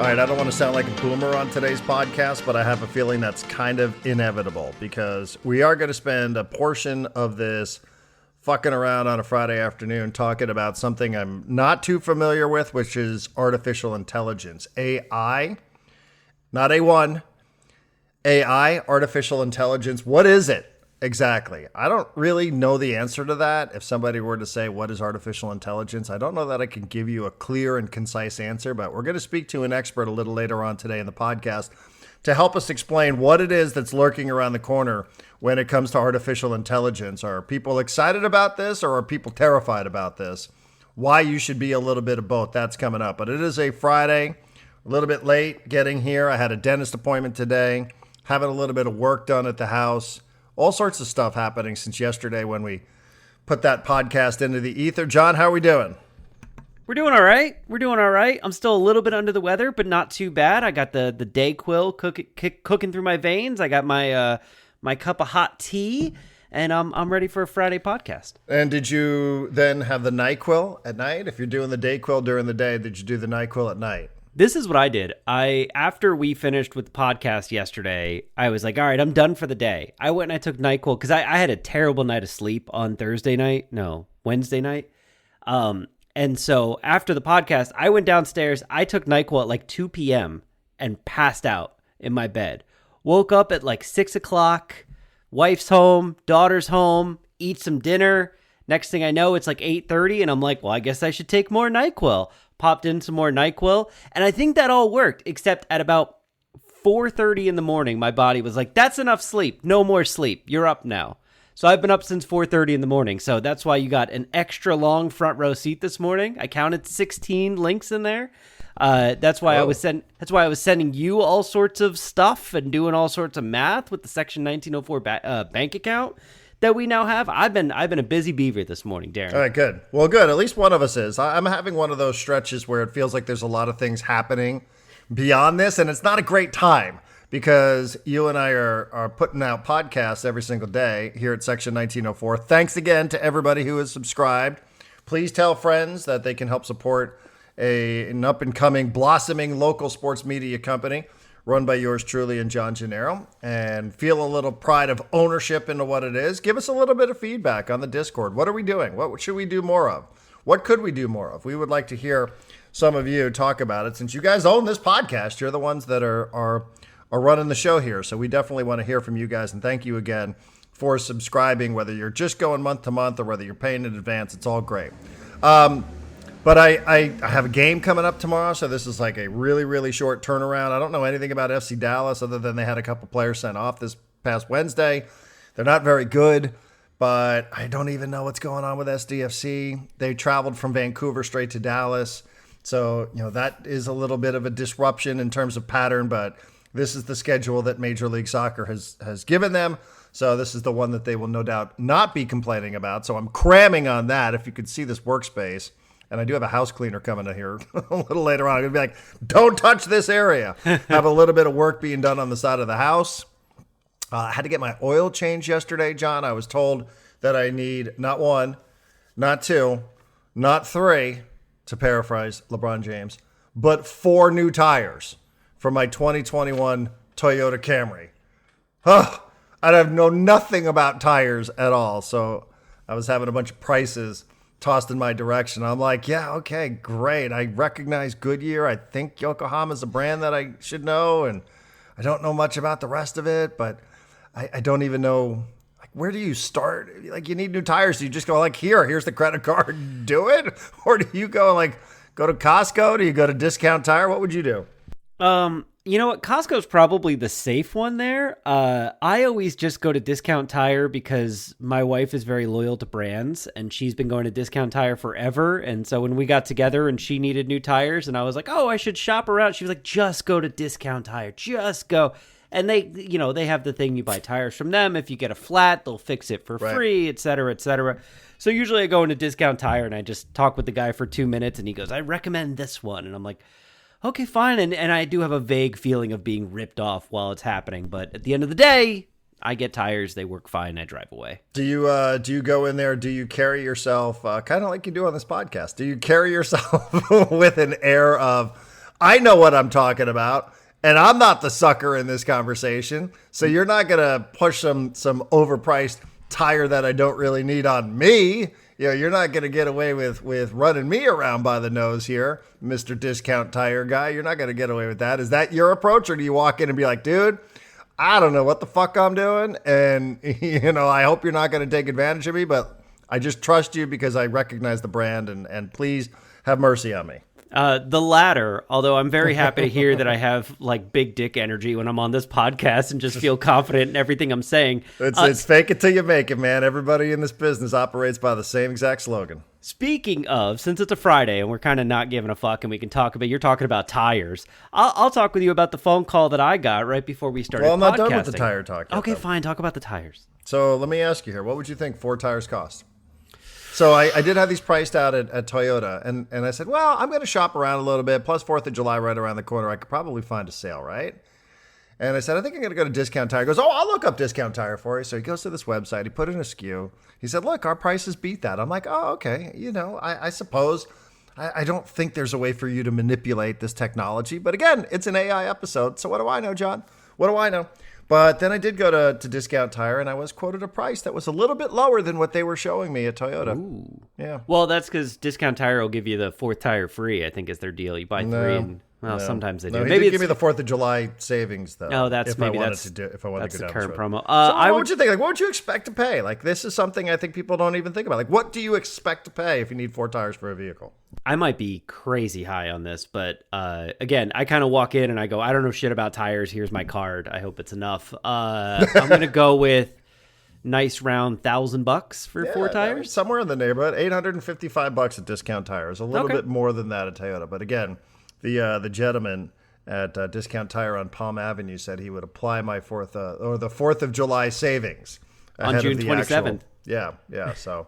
All right, I don't want to sound like a boomer on today's podcast, but I have a feeling that's kind of inevitable because we are going to spend a portion of this fucking around on a Friday afternoon talking about something I'm not too familiar with, which is artificial intelligence. AI, not A1, AI, artificial intelligence. What is it exactly? I don't really know the answer to that. If somebody were to say, what is artificial intelligence? I don't know that I can give you a clear and concise answer, but we're going to speak to an expert a little later on today in the podcast to help us explain what it is that's lurking around the corner when it comes to artificial intelligence. Are people excited about this or are people terrified about this? Why you should be a little bit of both. That's coming up. But it is a Friday, a little bit late getting here. I had a dentist appointment today, having a little bit of work done at the house. All sorts of stuff happening since yesterday when we put that podcast into the ether. John, how are we doing? We're doing all right. I'm still a little bit under the weather, but not too bad. I got the Dayquil cooking through my veins. I got my my cup of hot tea, and I'm ready for a Friday podcast. And did you then have the NyQuil at night? If you're doing the Dayquil during the day, did you do the NyQuil at night? This is what I did. After we finished with the podcast yesterday, I was like, all right, I'm done for the day. I went and I took NyQuil because I had a terrible night of sleep on Wednesday night. And so after the podcast, I went downstairs. I took NyQuil at like 2 p.m. and passed out in my bed. Woke up at like 6 o'clock. Wife's home, daughter's home, eat some dinner. Next thing I know, it's like 8:30, and I'm like, well, I guess I should take more NyQuil. Popped in some more NyQuil, and I think that all worked, except at about 4:30 in the morning, my body was like, that's enough sleep. No more sleep. You're up now. So I've been up since 4:30 in the morning. So that's why you got an extra long front row seat this morning. I counted 16 links in there. That's why I was sending you all sorts of stuff and doing all sorts of math with the Section 1904 bank account that we now have. I've been a busy beaver this morning, Darren. All right, good. Well, good. At least one of us is. I'm having one of those stretches where it feels like there's a lot of things happening beyond this, and it's not a great time because you and I are putting out podcasts every single day here at Section 1904. Thanks again to everybody who has subscribed. Please tell friends that they can help support an up-and-coming, blossoming local sports media company run by yours truly and John Gennaro, and feel a little pride of ownership into what it is. Give us a little bit of feedback on the Discord. What are we doing? What should we do more of? What could we do more of? We would like to hear some of you talk about it. Since you guys own this podcast, you're the ones that are running the show here. So we definitely want to hear from you guys. And thank you again for subscribing, whether you're just going month to month or whether you're paying in advance. It's all great. But I have a game coming up tomorrow, so this is like a really, really short turnaround. I don't know anything about FC Dallas other than they had a couple players sent off this past Wednesday. They're not very good, but I don't even know what's going on with SDFC. They traveled from Vancouver straight to Dallas, so that is a little bit of a disruption in terms of pattern, but this is the schedule that Major League Soccer has given them, so this is the one that they will no doubt not be complaining about, so I'm cramming on that if you could see this workspace. And I do have a house cleaner coming in here a little later on. I'm going to be like, don't touch this area. Have a little bit of work being done on the side of the house. I had to get my oil changed yesterday, John. I was told that I need not one, not two, not three, to paraphrase LeBron James, but 4 new tires for my 2021 Toyota Camry. I know nothing about tires at all. So I was having a bunch of prices tossed in my direction. I'm like, yeah, okay, great. I recognize Goodyear. I think Yokohama's a brand that I should know, and I don't know much about the rest of it, but I don't even know, like, where do you start? Like, you need new tires. Do you just go like, here's the credit card, do it? Or do you go to Costco? Do you go to Discount Tire? What would you do? You know what? Costco's probably the safe one there. I always just go to Discount Tire because my wife is very loyal to brands and she's been going to Discount Tire forever. And so when we got together and she needed new tires and I was like, oh, I should shop around. She was like, just go to Discount Tire, just go. And they have the thing, you buy tires from them. If you get a flat, they'll fix it for free, et cetera, et cetera. So usually I go into Discount Tire and I just talk with the guy for 2 minutes and he goes, I recommend this one. And I'm like, okay, fine. And I do have a vague feeling of being ripped off while it's happening. But at the end of the day, I get tires. They work fine. I drive away. Do you go in there? Do you carry yourself kind of like you do on this podcast? Do you carry yourself with an air of, I know what I'm talking about, and I'm not the sucker in this conversation. So you're not going to push some overpriced tire that I don't really need on me. You're not going to get away with running me around by the nose here, Mr. Discount Tire guy. You're not going to get away with that. Is that your approach, or do you walk in and be like, dude, I don't know what the fuck I'm doing, and I hope you're not going to take advantage of me, but I just trust you because I recognize the brand, and please have mercy on me. The latter, although I'm very happy to hear that I have like big dick energy when I'm on this podcast and just feel confident in everything I'm saying. It's fake it till you make it, man. Everybody in this business operates by the same exact slogan. Speaking of, since it's a Friday and we're kind of not giving a fuck and we can talk about, you're talking about tires. I'll talk with you about the phone call that I got right before we started podcasting. Well, I'm not done with the tire talk yet, Okay, though. fine. Talk about the tires. So let me ask you here. What would you think 4 tires cost? So I did have these priced out at Toyota, and I said, well, I'm going to shop around a little bit. Plus 4th of July right around the corner. I could probably find a sale, right? And I said, I think I'm going to go to Discount Tire. He goes, oh, I'll look up Discount Tire for you. So he goes to this website. He put in a SKU. He said, look, our prices beat that. I'm like, oh, okay. I suppose. I don't think there's a way for you to manipulate this technology. But again, it's an AI episode. So what do I know, John? What do I know? But then I did go to Discount Tire, and I was quoted a price that was a little bit lower than what they were showing me at Toyota. Ooh. Yeah. Well, that's because Discount Tire will give you the 4th tire free, I think is their deal. You buy 3 and... Well, sometimes they do. No, maybe did give me the 4th of July savings, though. Oh, that's if maybe I wanted that's to do, if I wanted that's to go the down current this road. promo. So what would you think? Like, what would you expect to pay? Like, this is something I think people don't even think about. Like, what do you expect to pay if you need 4 tires for a vehicle? I might be crazy high on this, but again, I kind of walk in and I go, I don't know shit about tires. Here's my card. I hope it's enough. I'm gonna go with nice round $1,000 for 4 tires. Somewhere in the neighborhood, $855 at Discount Tires. A little bit more than that at Toyota, but again, the gentleman at Discount Tire on Palm Avenue said he would apply my 4th of July savings on June 27th. Yeah. So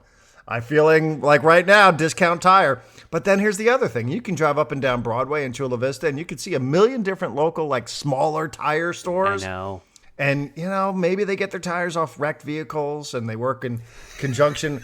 I'm feeling like right now, Discount Tire. But then here's the other thing. You can drive up and down Broadway in Chula Vista, and you can see a million different local, like, smaller tire stores. I know. And, maybe they get their tires off wrecked vehicles, and they work in conjunction.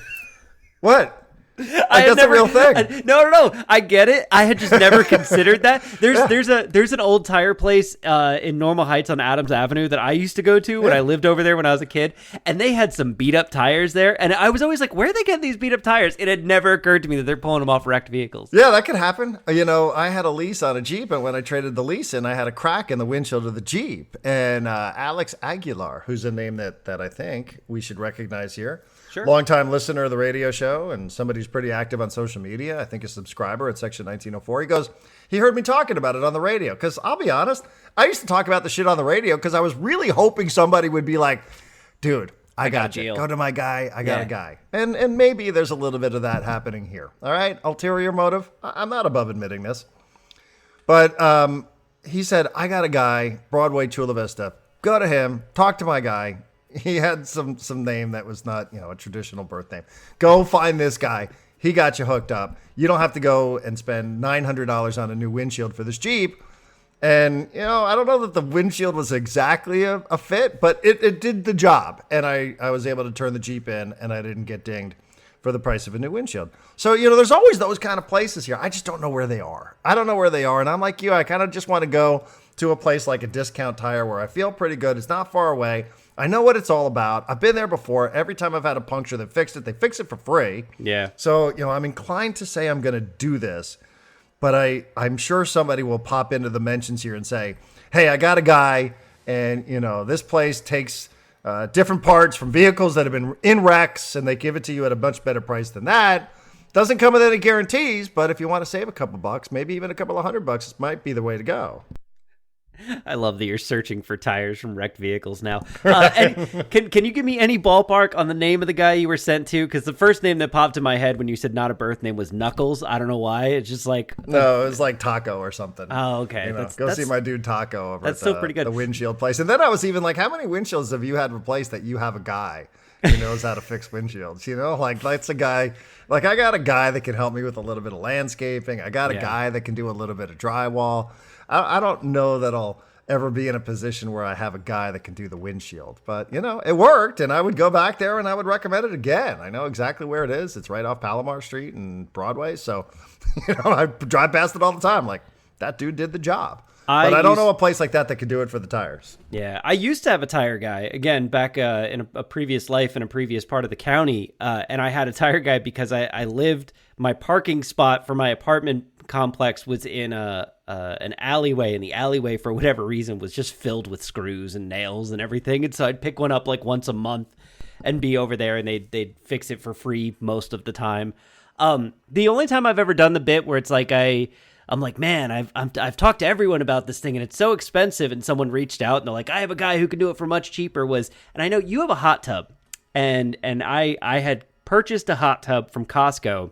What? That's a real thing. No. I get it. I had just never considered that. There's an old tire place in Normal Heights on Adams Avenue that I used to go to when I lived over there when I was a kid, and they had some beat up tires there, and I was always like, where are they getting these beat up tires? It had never occurred to me that they're pulling them off wrecked vehicles. Yeah, that could happen. I had a lease on a Jeep, and when I traded the lease in, I had a crack in the windshield of the Jeep, and Alex Aguilar, who's a name that I think we should recognize here. Sure. Longtime listener of the radio show and somebody who's pretty active on social media. I think a subscriber at Section 1904. He heard me talking about it on the radio. Because I'll be honest, I used to talk about the shit on the radio because I was really hoping somebody would be like, dude, I got you. Go to my guy. I got a guy. And maybe there's a little bit of that happening here. All right? Ulterior motive. I'm not above admitting this. But he said, I got a guy, Broadway, Chula Vista. Go to him. Talk to my guy. He had some name that was not, a traditional birth name. Go find this guy. He got you hooked up. You don't have to go and spend $900 on a new windshield for this Jeep. And, I don't know that the windshield was exactly a fit, but it did the job. And I was able to turn the Jeep in, and I didn't get dinged for the price of a new windshield. So, there's always those kind of places here. I just don't know where they are. I don't know where they are. And I'm like you, I kind of just want to go to a place like a Discount Tire where I feel pretty good. It's not far away. I know what it's all about. I've been there before. Every time I've had a puncture, they fix it. They fix it for free. Yeah. So, I'm inclined to say I'm going to do this, but I'm sure somebody will pop into the mentions here and say, hey, I got a guy, and, this place takes different parts from vehicles that have been in wrecks, and they give it to you at a much better price than that. Doesn't come with any guarantees, but if you want to save a couple bucks, maybe even a couple of $100, this might be the way to go. I love that you're searching for tires from wrecked vehicles now. And can you give me any ballpark on the name of the guy you were sent to? Because the first name that popped in my head when you said not a birth name was Knuckles. I don't know why. It's just like... No, it was like Taco or something. Oh, okay. Go see my dude Taco over that's at still pretty good. The windshield place. And then I was even like, how many windshields have you had replaced that you have a guy who knows how to fix windshields? Like that's a guy... Like I got a guy that can help me with a little bit of landscaping. I got a guy that can do a little bit of drywall. I don't know that I'll ever be in a position where I have a guy that can do the windshield. But, it worked, and I would go back there, and I would recommend it again. I know exactly where it is. It's right off Palomar Street and Broadway. So, I drive past it all the time. Like, that dude did the job. But I don't know a place like that could do it for the tires. Yeah, I used to have a tire guy, again, back in a previous life in a previous part of the county, and I had a tire guy because I lived, my parking spot for my apartment complex was in an alleyway, and the alleyway, for whatever reason, was just filled with screws and nails and everything, and so I'd pick one up like once a month and be over there, and they'd fix it for free most of the time. The only time I've ever done the bit where it's like I'm like, man, I've talked to everyone about this thing and it's so expensive, and someone reached out and they're like, I have a guy who can do it for much cheaper, and I know you have a hot tub, and I had purchased a hot tub from Costco,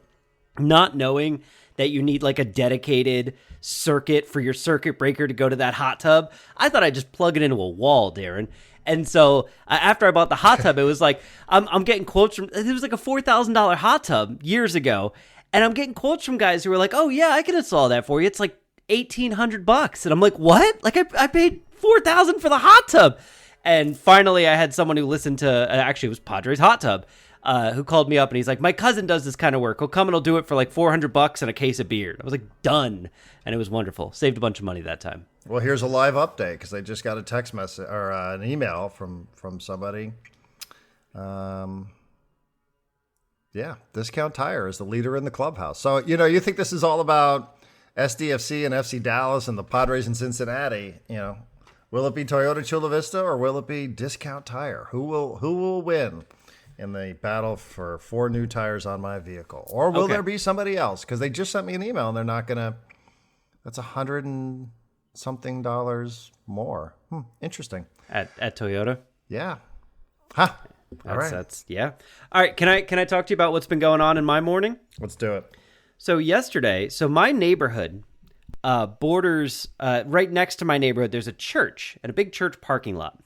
not knowing that you need like a dedicated circuit for your circuit breaker to go to that hot tub. I thought I'd just plug it into a wall, Darren. And so after I bought the hot tub, it was like, I'm getting quotes from, it was like a $4,000 hot tub years ago. And I'm getting quotes from guys who are like, oh yeah, I can install that for you. It's like $1,800. And I'm like, what? Like I paid $4,000 for the hot tub. And finally I had someone who listened to, actually it was Padres hot tub, who called me up and he's like, my cousin does this kind of work. He'll come and he'll do it for like $400 and a case of beer. I was like, done. And it was wonderful. Saved a bunch of money that time. Well, here's a live update because I just got a text message or an email from somebody. Yeah, Discount Tire is the leader in the clubhouse. So, you think this is all about SDFC and FC Dallas and the Padres in Cincinnati. Will it be Toyota Chula Vista or will it be Discount Tire? Who will win in the battle for 4 new tires on my vehicle? Or will there be somebody else? Because they just sent me an email and they're not going to. That's $100 and something more. Interesting. At Toyota? Yeah. Huh. All right. That's yeah. All right. Can I talk to you about what's been going on in my morning? Let's do it. So yesterday, my neighborhood borders right next to my neighborhood. There's a church and a big church parking lot,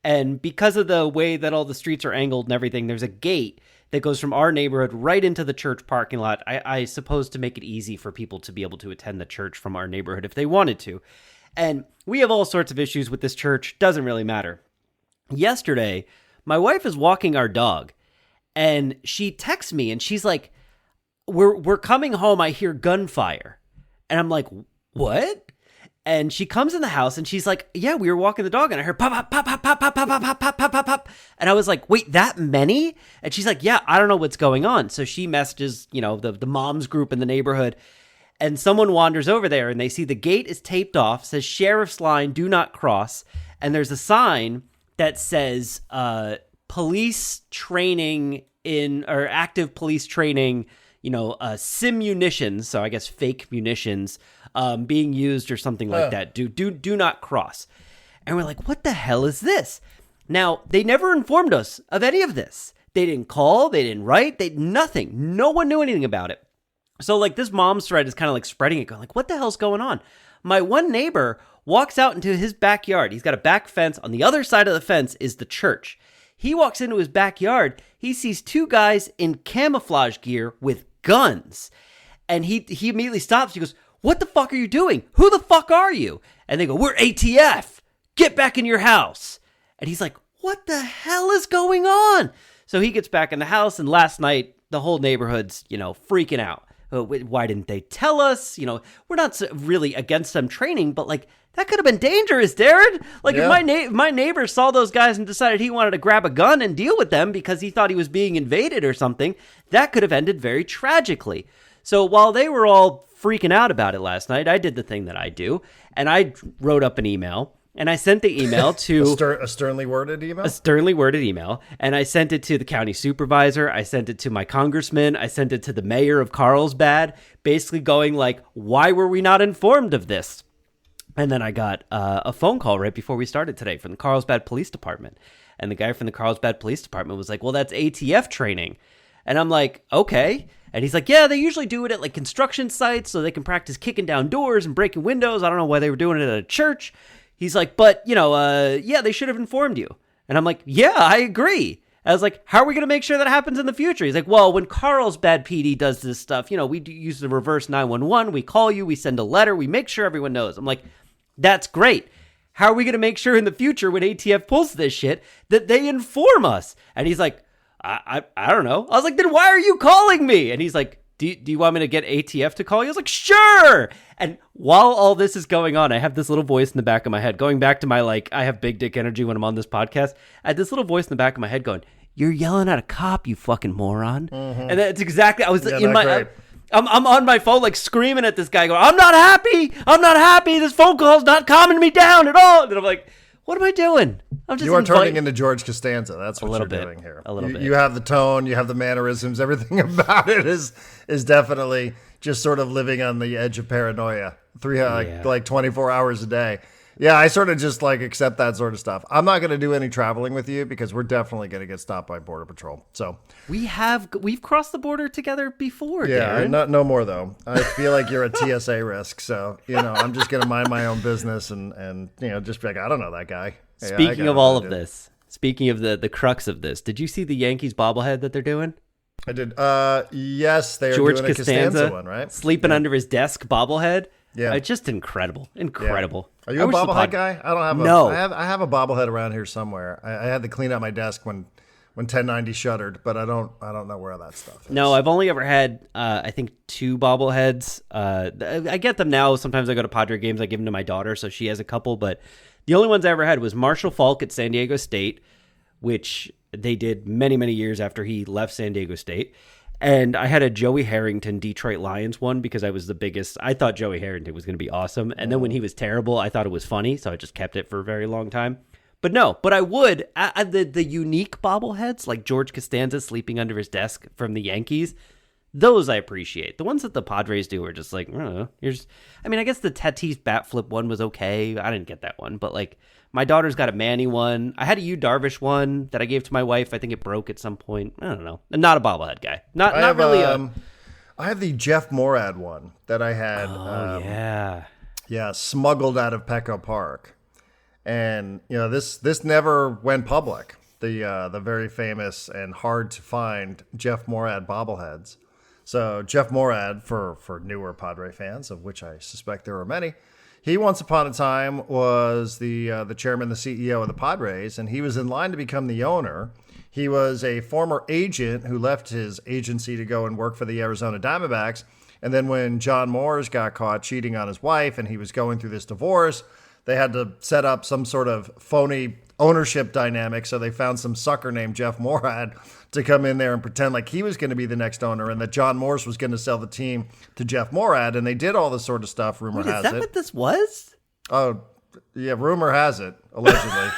and because of the way that all the streets are angled and everything, there's a gate that goes from our neighborhood right into the church parking lot. I suppose to make it easy for people to be able to attend the church from our neighborhood if they wanted to. And we have all sorts of issues with this church. Doesn't really matter. Yesterday, my wife is walking our dog, and she texts me, and she's like, "We're coming home. I hear gunfire," and I'm like, "What?" And she comes in the house, and she's like, "Yeah, we were walking the dog, and I heard pop, pop, pop, pop, pop, pop, pop, pop, pop, pop, pop, pop." And I was like, "Wait, that many?" And she's like, "Yeah, I don't know what's going on." So she messages, the moms group in the neighborhood, and someone wanders over there, and they see the gate is taped off, says "Sheriff's Line, do not cross," and there's a sign that says police training or active police training, sim munitions, so I guess fake munitions, being used or something like that. Do not cross. And we're like, what the hell is this? Now, they never informed us of any of this. They didn't call, they didn't write, nothing. No one knew anything about it. So like this mom's thread is kind of like spreading it, going like, what the hell's going on? My one neighbor walks out into his backyard. He's got a back fence. On the other side of the fence is the church. He walks into his backyard. He sees 2 guys in camouflage gear with guns. And he immediately stops. He goes, what the fuck are you doing? Who the fuck are you? And they go, we're ATF. Get back in your house. And he's like, what the hell is going on? So he gets back in the house. And last night, the whole neighborhood's, freaking out. Why didn't they tell us? We're not really against them training, but like, that could have been dangerous, Darren. Like if my neighbor saw those guys and decided he wanted to grab a gun and deal with them because he thought he was being invaded or something, that could have ended very tragically. So while they were all freaking out about it last night, I did the thing that I do, and I wrote up an email, and I sent the email to... a sternly worded email? A sternly worded email, and I sent it to the county supervisor, I sent it to my congressman, I sent it to the mayor of Carlsbad, basically going like, why were we not informed of this? And then I got a phone call right before we started today from the Carlsbad Police Department. And the guy from the Carlsbad Police Department was like, well, that's ATF training. And I'm like, okay. And he's like, yeah, they usually do it at like construction sites so they can practice kicking down doors and breaking windows. I don't know why they were doing it at a church. He's like, but, yeah, they should have informed you. And I'm like, yeah, I agree. I was like, how are we going to make sure that happens in the future? He's like, well, when Carlsbad PD does this stuff, we use the reverse 911. We call you, we send a letter, we make sure everyone knows. I'm like, that's great. How are we going to make sure in the future when ATF pulls this shit that they inform us? And he's like, I don't know. I was like, then why are you calling me? And he's like, do you want me to get ATF to call you? I was like, sure. And while all this is going on, I have this little voice in the back of my head, going back to my, like, I have big dick energy when I'm on this podcast. I had this little voice in the back of my head going, you're yelling at a cop, you fucking moron. Mm-hmm. And that's exactly, I was in my, I'm on my phone, like, screaming at this guy going, I'm not happy. This phone call's not calming me down at all. And I'm like, what am I doing? You are turning into George Costanza. That's what you're doing here. A little bit. You have the tone. You have the mannerisms. Everything about it is definitely just sort of living on the edge of paranoia. Like 24 hours a day. Yeah, I sort of just like accept that sort of stuff. I'm not going to do any traveling with you because we're definitely going to get stopped by Border Patrol. So we've crossed the border together before. Yeah, Darren. no more though. I feel like you're a TSA risk. So I'm just going to mind my own business and just be like, I don't know that guy. Speaking of all of this, speaking of the crux of this, did you see the Yankees bobblehead that they're doing? I did. Yes, they are George doing Costanza, a Costanza one, right? Sleeping under his desk bobblehead. Yeah, just incredible. Yeah. Are you a bobblehead guy? I don't have. No, I have a bobblehead around here somewhere. I had to clean out my desk when 1090 shuttered, but I don't know where that stuff is. No, I've only ever had I think 2 bobbleheads. I get them now. Sometimes I go to Padres games. I give them to my daughter, so she has a couple. But the only ones I ever had was Marshall Faulk at San Diego State, which they did many, many years after he left San Diego State. And I had a Joey Harrington Detroit Lions one because I was the biggest. I thought Joey Harrington was going to be awesome. And then when he was terrible, I thought it was funny. So I just kept it for a very long time. But I would. The unique bobbleheads like George Costanza sleeping under his desk from the Yankees, those I appreciate. The ones that the Padres do are just like, I don't know. I guess the Tatis bat flip one was okay. I didn't get that one. But like my daughter's got a Manny one. I had a Yu Darvish one that I gave to my wife. I think it broke at some point. I don't know. I'm not a bobblehead guy. Not really. I have the Jeff Moorad one that I had. Yeah, smuggled out of Petco Park. And this never went public. The very famous and hard to find Jeff Moorad bobbleheads. So Jeff Moorad, for newer Padre fans, of which I suspect there are many, he once upon a time was the chairman, the CEO of the Padres, and he was in line to become the owner. He was a former agent who left his agency to go and work for the Arizona Diamondbacks. And then when John Moores got caught cheating on his wife and he was going through this divorce, they had to set up some sort of phony ownership dynamic. So they found some sucker named Jeff Moorad to come in there and pretend like he was going to be the next owner and that John Morse was going to sell the team to Jeff Moorad. And they did all this sort of stuff. Rumor has it. Is that what this was? Oh, yeah. Rumor has it, allegedly,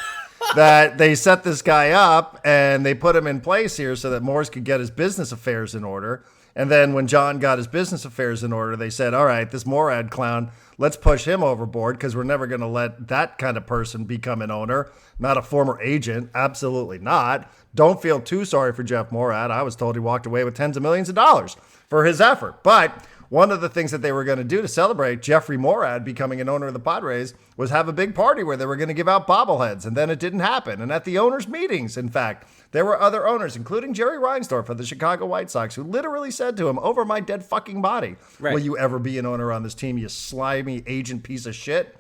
that they set this guy up and they put him in place here so that Morse could get his business affairs in order. And then when John got his business affairs in order, they said, all right, this Moorad clown, let's push him overboard because we're never going to let that kind of person become an owner, not a former agent. Absolutely not. Don't feel too sorry for Jeff Moorad. I was told he walked away with tens of millions of dollars for his effort. But one of the things that they were going to do to celebrate Jeffrey Moorad becoming an owner of the Padres was have a big party where they were going to give out bobbleheads, and then it didn't happen. And at the owners' meetings, in fact, there were other owners, including Jerry Reinsdorf of the Chicago White Sox, who literally said to him, over my dead fucking body, right, will you ever be an owner on this team, you slimy agent piece of shit?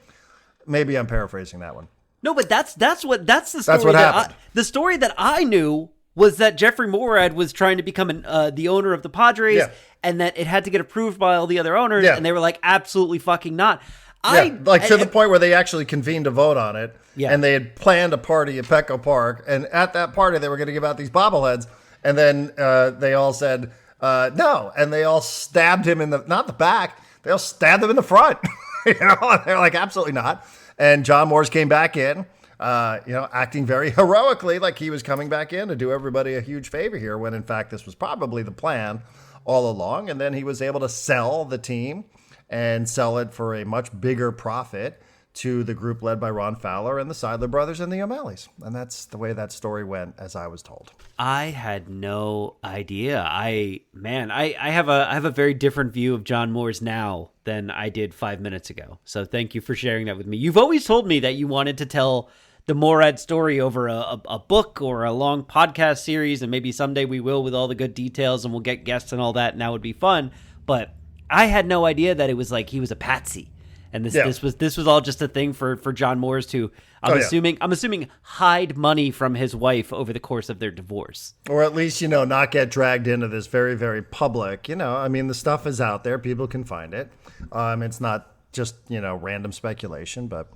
Maybe I'm paraphrasing that one. No, but that's the story. That's what happened. The story that I knew was that Jeffrey Moorad was trying to become the owner of the Padres, and that it had to get approved by all the other owners, and they were like, absolutely fucking not. To the point where they actually convened a vote on it, and they had planned a party at Petco Park, and at that party they were going to give out these bobbleheads, and then they all said no, and they all stabbed him in not the back, they all stabbed him in the front. They're like, absolutely not. And John Morse came back in, acting very heroically like he was coming back in to do everybody a huge favor here, when in fact this was probably the plan all along. And then he was able to sell the team and sell it for a much bigger profit to the group led by Ron Fowler and the Seidler brothers and the O'Malleys. And that's the way that story went, as I was told. I had no idea. I have a very different view of John Moores now than I did 5 minutes ago. So thank you for sharing that with me. You've always told me that you wanted to tell the Moorad story over a book or a long podcast series, and maybe someday we will with all the good details and we'll get guests and all that, and that would be fun. But I had no idea that it was like he was a patsy And this was all just a thing for John Moores to I'm assuming hide money from his wife over the course of their divorce. Or at least, not get dragged into this very, very public, I mean, the stuff is out there. People can find it. It's not just, random speculation, but,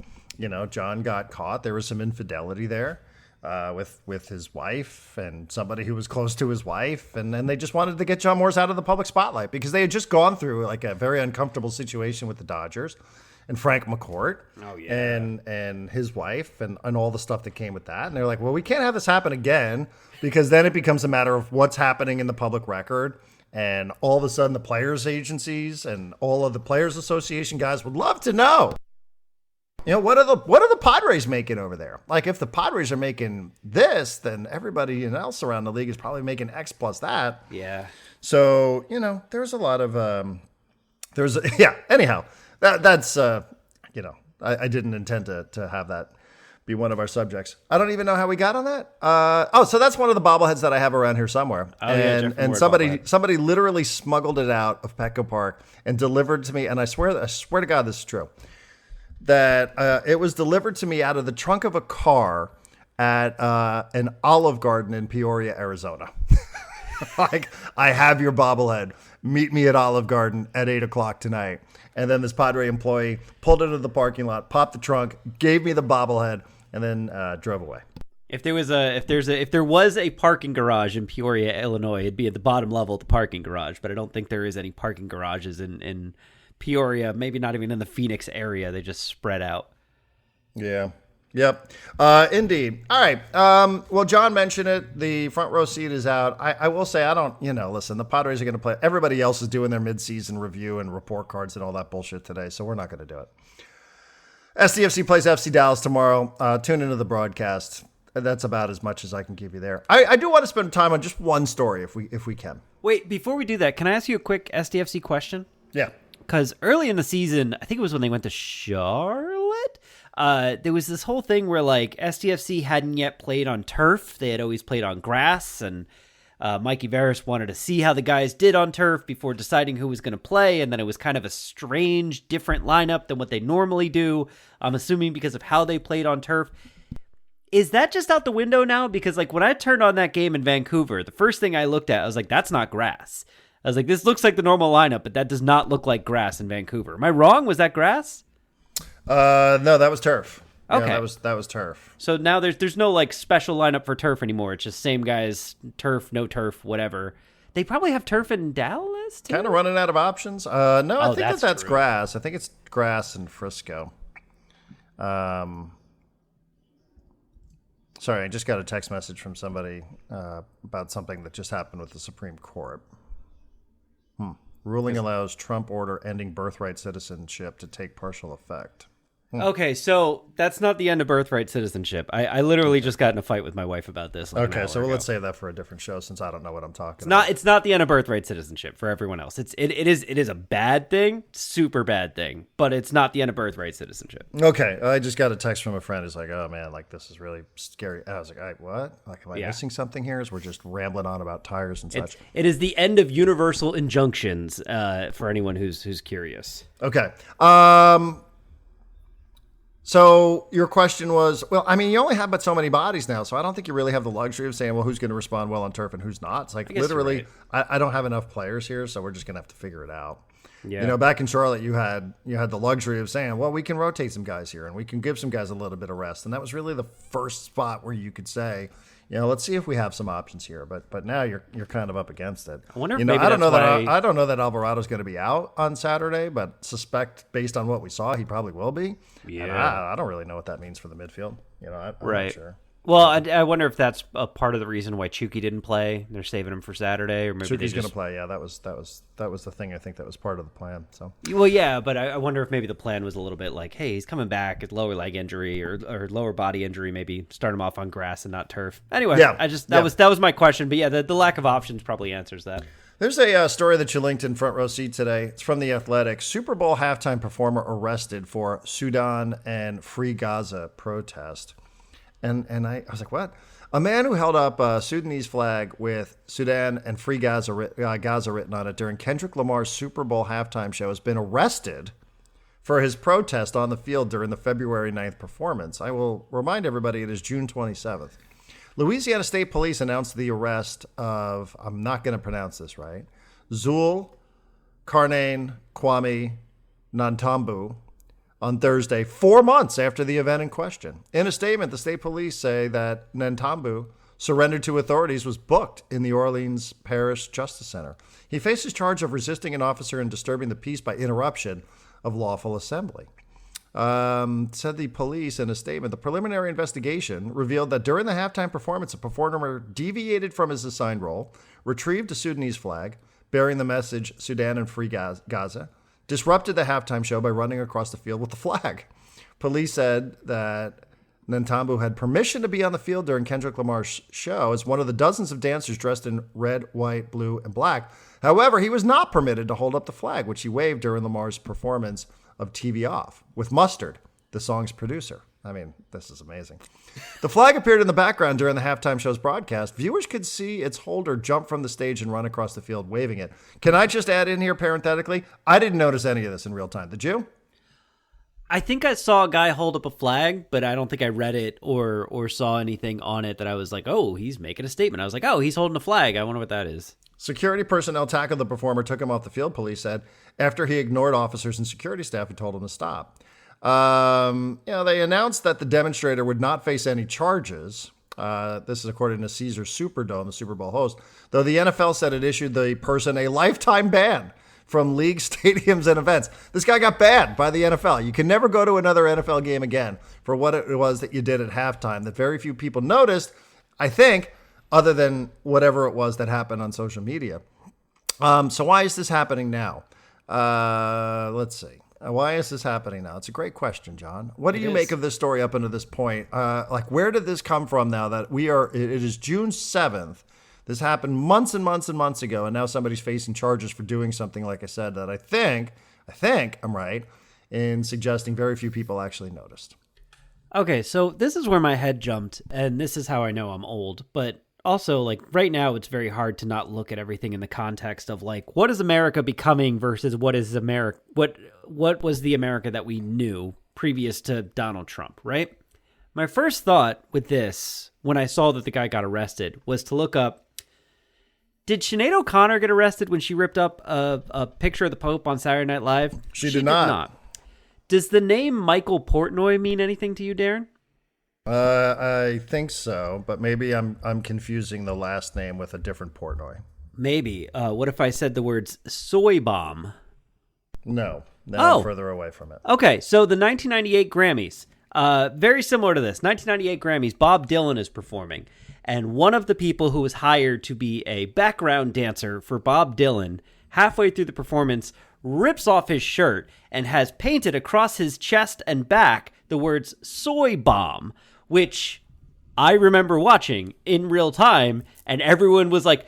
John got caught. There was some infidelity there with his wife and somebody who was close to his wife. And then they just wanted to get John Moores out of the public spotlight because they had just gone through like a very uncomfortable situation with the Dodgers and Frank McCourt and his wife and all the stuff that came with that. And they're like, well, we can't have this happen again because then it becomes a matter of what's happening in the public record. And all of a sudden the players agencies and all of the Players Association guys would love to know, what are the Padres making over there? Like if the Padres are making this, then everybody else around the league is probably making X plus that. Yeah. So, there's a lot of, anyhow. That's I didn't intend to have that be one of our subjects. I don't even know how we got on that. So that's one of the bobbleheads that I have around here somewhere. And somebody literally smuggled it out of Petco Park and delivered to me. And I swear to God, this is true. That it was delivered to me out of the trunk of a car at an Olive Garden in Peoria, Arizona. Like, I have your bobblehead. Meet me at Olive Garden at 8:00 tonight. And then this Padre employee pulled into the parking lot, popped the trunk, gave me the bobblehead, and then drove away. If there was a parking garage in Peoria, Illinois, it'd be at the bottom level of the parking garage. But I don't think there is any parking garages in Peoria. Maybe not even in the Phoenix area. They just spread out. Yeah. Yep. Indeed. All right. Well, John mentioned it. The front row seat is out. I will say, I don't, listen, the Padres are going to play. Everybody else is doing their midseason review and report cards and all that bullshit today. So we're not going to do it. SDFC plays FC Dallas tomorrow. Tune into the broadcast. That's about as much as I can give you there. I do want to spend time on just one story if we can. Wait, before we do that, can I ask you a quick SDFC question? Yeah. Because early in the season, I think it was when they went to Charlotte, there was this whole thing where like SDFC hadn't yet played on turf. They had always played on grass, and Mikey Veras wanted to see how the guys did on turf before deciding who was going to play. And then it was kind of a strange, different lineup than what they normally do. I'm assuming because of how they played on turf. Is that just out the window now? Because like when I turned on that game in Vancouver, the first thing I looked at, I was like, that's not grass. I was like, this looks like the normal lineup, but that does not look like grass in Vancouver. Am I wrong? Was that grass? No, that was turf. Okay. Yeah, that was turf. So now there's no like special lineup for turf anymore. It's just same guys, turf, no turf, whatever. They probably have turf in Dallas too? Kind of running out of options. No, I think that's grass. I think it's grass in Frisco. Sorry, I just got a text message from somebody about something that just happened with the Supreme Court. Ruling allows Trump order ending birthright citizenship to take partial effect. Okay, so that's not the end of birthright citizenship. I literally just got in a fight with my wife about this. Okay, so let's save that for a different show since I don't know what I'm talking about. It's not the end of birthright citizenship for everyone else. It is a bad thing, super bad thing, but it's not the end of birthright citizenship. Okay, I just got a text from a friend who's like, "Oh man, like this is really scary." I was like, "What? Like, am I missing something here? As we're just rambling on about tires and such." It is the end of universal injunctions for anyone who's curious. Okay. So your question was, well, I mean, you only have but so many bodies now, so I don't think you really have the luxury of saying, well, who's going to respond well on turf and who's not. It's like literally, right. I don't have enough players here, so we're just going to have to figure it out. Yeah. Back in Charlotte, you had the luxury of saying, well, we can rotate some guys here and we can give some guys a little bit of rest, and that was really the first spot where you could say, let's see if we have some options here. But now you're kind of up against it. I wonder if maybe I don't know that Alvarado's going to be out on Saturday, but suspect based on what we saw, he probably will be. Yeah, and I don't really know what that means for the midfield. I'm not sure. Well, I wonder if that's a part of the reason why Chucky didn't play. They're saving him for Saturday, or maybe Chucky's going to play. Yeah, that was the thing. I think that was part of the plan. So well, yeah, but I wonder if maybe the plan was a little bit like, hey, he's coming back at lower leg injury or lower body injury. Maybe start him off on grass and not turf. Anyway, that was my question. But yeah, the lack of options probably answers that. There's a story that you linked in Front Row Seat today. It's from The Athletic. Super Bowl halftime performer arrested for Sudan and Free Gaza protest. And I was like, what? A man who held up a Sudanese flag with Sudan and Free Gaza written on it during Kendrick Lamar's Super Bowl halftime show has been arrested for his protest on the field during the February 9th performance. I will remind everybody it is June 27th. Louisiana State Police announced the arrest of, I'm not going to pronounce this right, Zul Karnane Kwame Nantambu on Thursday, 4 months after the event in question. In a statement, the state police say that Nantambu surrendered to authorities, was booked in the Orleans Parish Justice Center. He faces charge of resisting an officer and disturbing the peace by interruption of lawful assembly. Said the police in a statement, the preliminary investigation revealed that during the halftime performance, a performer deviated from his assigned role, retrieved a Sudanese flag bearing the message Sudan and Free Gaza, disrupted the halftime show by running across the field with the flag. Police said that Nantambu had permission to be on the field during Kendrick Lamar's show as one of the dozens of dancers dressed in red, white, blue, and black. However, he was not permitted to hold up the flag, which he waved during Lamar's performance of TV Off with Mustard, the song's producer. I mean, this is amazing. The flag appeared in the background during the halftime show's broadcast. Viewers could see its holder jump from the stage and run across the field waving it. Can I just add in here parenthetically? I didn't notice any of this in real time. Did you? I think I saw a guy hold up a flag, but I don't think I read it or saw anything on it that I was like, oh, he's making a statement. I was like, oh, he's holding a flag. I wonder what that is. Security personnel tackled the performer, took him off the field, police said, after he ignored officers and security staff who told him to stop. They announced that the demonstrator would not face any charges. This is according to Caesar Superdome, the Super Bowl host, though the NFL said it issued the person a lifetime ban from league stadiums and events. This guy got banned by the NFL. You can never go to another NFL game again for what it was that you did at halftime that very few people noticed, I think, other than whatever it was that happened on social media. So why is this happening now? Let's see. Why is this happening now? It's a great question, John. What do you make of this story up until this point? Where did this come from now that it is June 7th? This happened months and months and months ago, and now somebody's facing charges for doing something, like I said, that I think I'm right in suggesting very few people actually noticed. Okay, so this is where my head jumped, and this is how I know I'm old. But also, right now, it's very hard to not look at everything in the context of, what is America becoming versus what is America, what was the America that we knew previous to Donald Trump, right? My first thought with this, when I saw that the guy got arrested, was to look up, did Sinead O'Connor get arrested when she ripped up a picture of the Pope on Saturday Night Live? She did not. Does the name Michael Portnoy mean anything to you, Darren? I think so, but maybe I'm confusing the last name with a different Portnoy. Maybe. What if I said the words soy bomb? No. I'm further away from it. Okay, so the 1998 Grammys. Very similar to this. 1998 Grammys, Bob Dylan is performing. And one of the people who was hired to be a background dancer for Bob Dylan, halfway through the performance, rips off his shirt and has painted across his chest and back the words soy bomb, which I remember watching in real time, and everyone was like,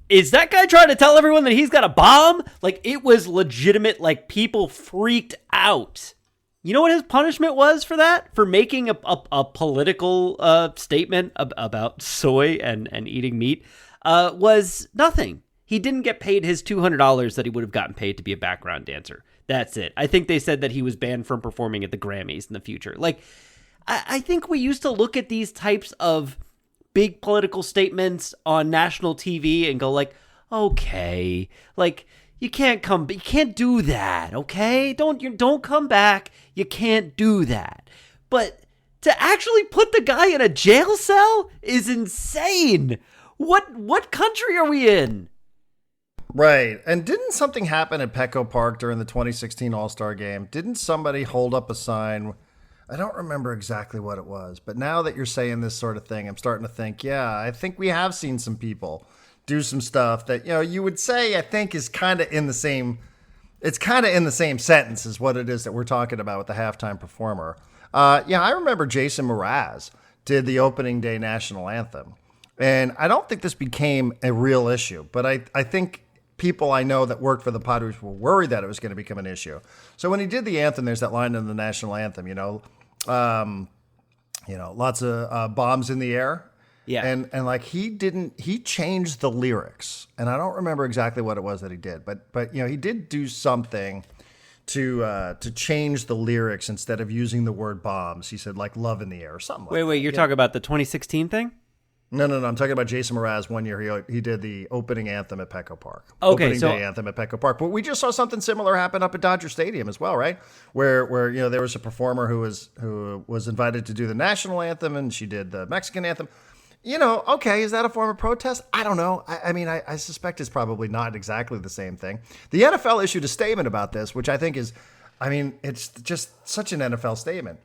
is that guy trying to tell everyone that he's got a bomb? It was legitimate, people freaked out. You know what his punishment was for that? For making a political statement about soy and eating meat was nothing. He didn't get paid his $200 that he would have gotten paid to be a background dancer. That's it. I think they said that he was banned from performing at the Grammys in the future. I think we used to look at these types of big political statements on national TV and go okay, you can't do that, okay? Don't come back. You can't do that. But to actually put the guy in a jail cell is insane. What country are we in? Right. And didn't something happen at Petco Park during the 2016 All-Star Game? Didn't somebody hold up a sign? I don't remember exactly what it was, but now that you're saying this sort of thing, I'm starting to think, I think we have seen some people do some stuff that, you would say, I think is kind of in the same, it's kind of in the same sentence as what it is that we're talking about with the halftime performer. I remember Jason Mraz did the opening day national anthem, and I don't think this became a real issue, but I think people I know that worked for the Padres were worried that it was going to become an issue. So when he did the anthem, there's that line in the national anthem, lots of bombs in the air. Yeah. And he changed the lyrics, and I don't remember exactly what it was that he did, but he did do something to change the lyrics instead of using the word bombs. He said like love in the air or something. Wait, you're talking about the 2016 thing? No. I'm talking about Jason Mraz. One year he did the opening anthem at Petco Park. Okay, opening day anthem at Petco Park. But we just saw something similar happen up at Dodger Stadium as well, right? Where there was a performer who was invited to do the national anthem, and she did the Mexican anthem. Okay, is that a form of protest? I don't know. I suspect it's probably not exactly the same thing. The NFL issued a statement about this, which I think is, it's just such an NFL statement.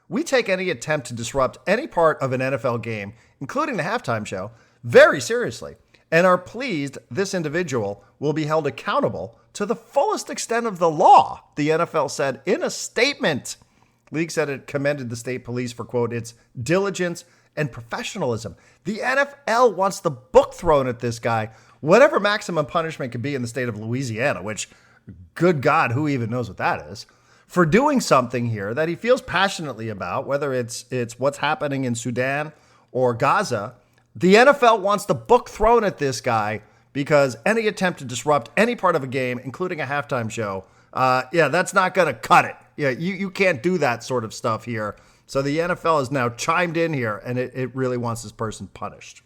We take any attempt to disrupt any part of an NFL game, including the halftime show, very seriously, and are pleased this individual will be held accountable to the fullest extent of the law, the NFL said in a statement. League said it commended the state police for, quote, its diligence and professionalism. The NFL wants the book thrown at this guy, whatever maximum punishment could be in the state of Louisiana, which, good God, who even knows what that is, for doing something here that he feels passionately about, whether it's what's happening in Sudan or Gaza. The NFL wants the book thrown at this guy because any attempt to disrupt any part of a game, including a halftime show, that's not going to cut it. Yeah, you can't do that sort of stuff here. So the NFL has now chimed in here, and it really wants this person punished.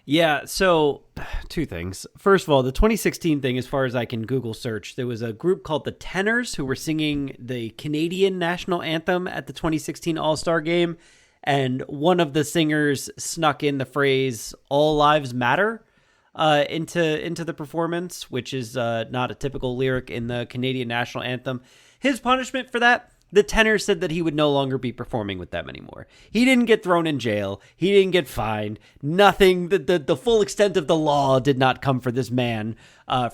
Yeah, so two things. First of all, the 2016 thing, as far as I can Google search, there was a group called the Tenors who were singing the Canadian national anthem at the 2016 All-Star Game, and one of the singers snuck in the phrase "All Lives Matter" into the performance, which is not a typical lyric in the Canadian national anthem. His punishment for that, the tenor said that he would no longer be performing with them anymore. He didn't get thrown in jail. He didn't get fined. Nothing. The full extent of the law did not come for this man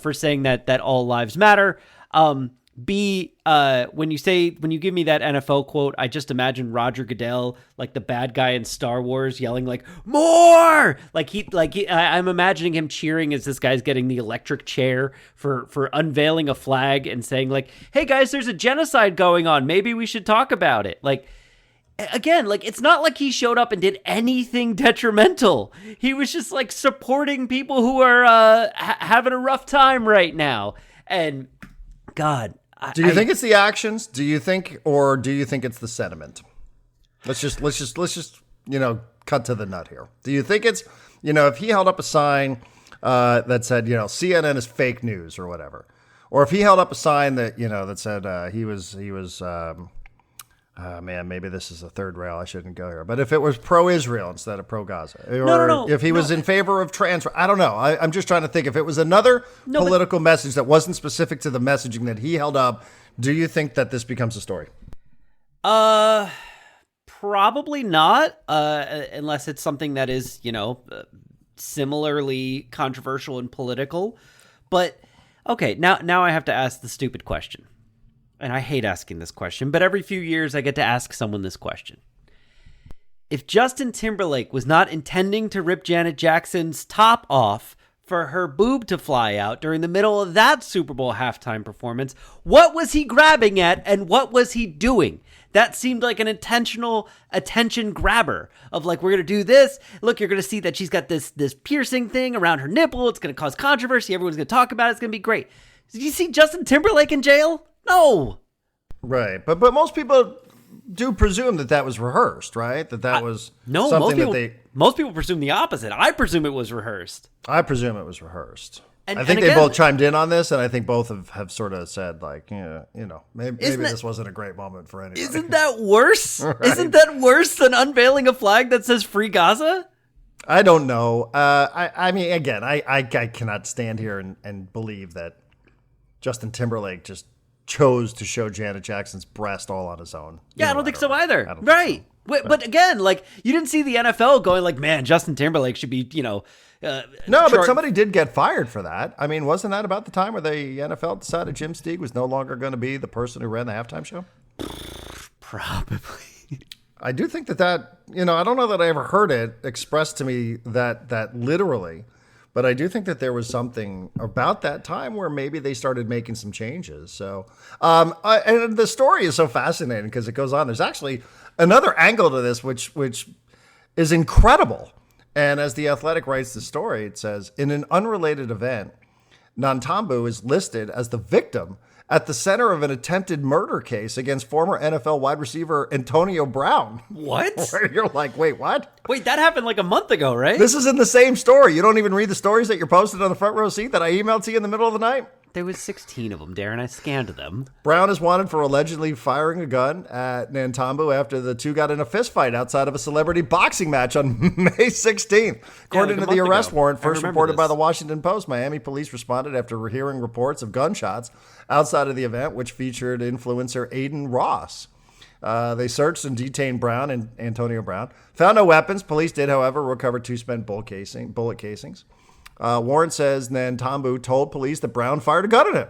for saying that all lives matter. When you give me that NFL quote, I just imagine Roger Goodell, like the bad guy in Star Wars, yelling like "more!" I'm imagining him cheering as this guy's getting the electric chair for unveiling a flag and saying like, "Hey guys, there's a genocide going on. Maybe we should talk about it." It's not like he showed up and did anything detrimental. He was just like supporting people who are having a rough time right now. And God. Do you think it's the actions? Do you think it's the sentiment? Let's just cut to the nut here. Do you think it's, if he held up a sign that said, CNN is fake news or whatever, or if he held up a sign that, that said he was maybe this is a third rail. I shouldn't go here. But if it was pro-Israel instead of pro-Gaza, or if he was in favor of trans, I don't know. I'm just trying to think if it was another political message that wasn't specific to the messaging that he held up. Do you think that this becomes a story? Probably not, unless it's something that is, similarly controversial and political. But okay, now I have to ask the stupid question. And I hate asking this question, but every few years I get to ask someone this question. If Justin Timberlake was not intending to rip Janet Jackson's top off for her boob to fly out during the middle of that Super Bowl halftime performance, what was he grabbing at and what was he doing? That seemed like an intentional attention grabber of like, we're going to do this. Look, you're going to see that she's got this piercing thing around her nipple. It's going to cause controversy. Everyone's going to talk about it. It's going to be great. Did you see Justin Timberlake in jail? No. Right. But most people do presume that was rehearsed, right? That was something most people presume the opposite. I presume it was rehearsed. I presume it was rehearsed. I think they both chimed in on this, and I think both have sort of said, like, maybe this wasn't a great moment for anybody. Isn't that worse? Right. Isn't that worse than unveiling a flag that says Free Gaza? I don't know. I cannot stand here and believe that Justin Timberlake just chose to show Janet Jackson's breast all on his own. Yeah, I don't think so either. Right. But again, like, you didn't see the NFL going like, man, Justin Timberlake should be, No, but somebody did get fired for that. I mean, wasn't that about the time where the NFL decided Jim Steig was no longer going to be the person who ran the halftime show? Probably. I do think that I don't know that I ever heard it expressed to me that literally, but I do think that there was something about that time where maybe they started making some changes. So, and the story is so fascinating because it goes on. There's actually another angle to this, which is incredible. And as The Athletic writes the story, it says, in an unrelated event, Nantambu is listed as the victim at the center of an attempted murder case against former NFL wide receiver Antonio Brown. What? Where you're like, wait, what? Wait, that happened like a month ago, right? This is in the same story. You don't even read the stories that you're posted on the front row seat that I emailed to you in the middle of the night? There was 16 of them, Darren. I scanned them. Brown is wanted for allegedly firing a gun at Nantambu after the two got in a fist fight outside of a celebrity boxing match on May 16th. According to the arrest warrant, first reported by the Washington Post, Miami police responded after hearing reports of gunshots outside of the event, which featured influencer Aiden Ross. They searched and detained Brown and Antonio Brown. Found no weapons. Police did, however, recover 2 spent bullet casings. Warren says Nantambu told police that Brown fired a gun at him.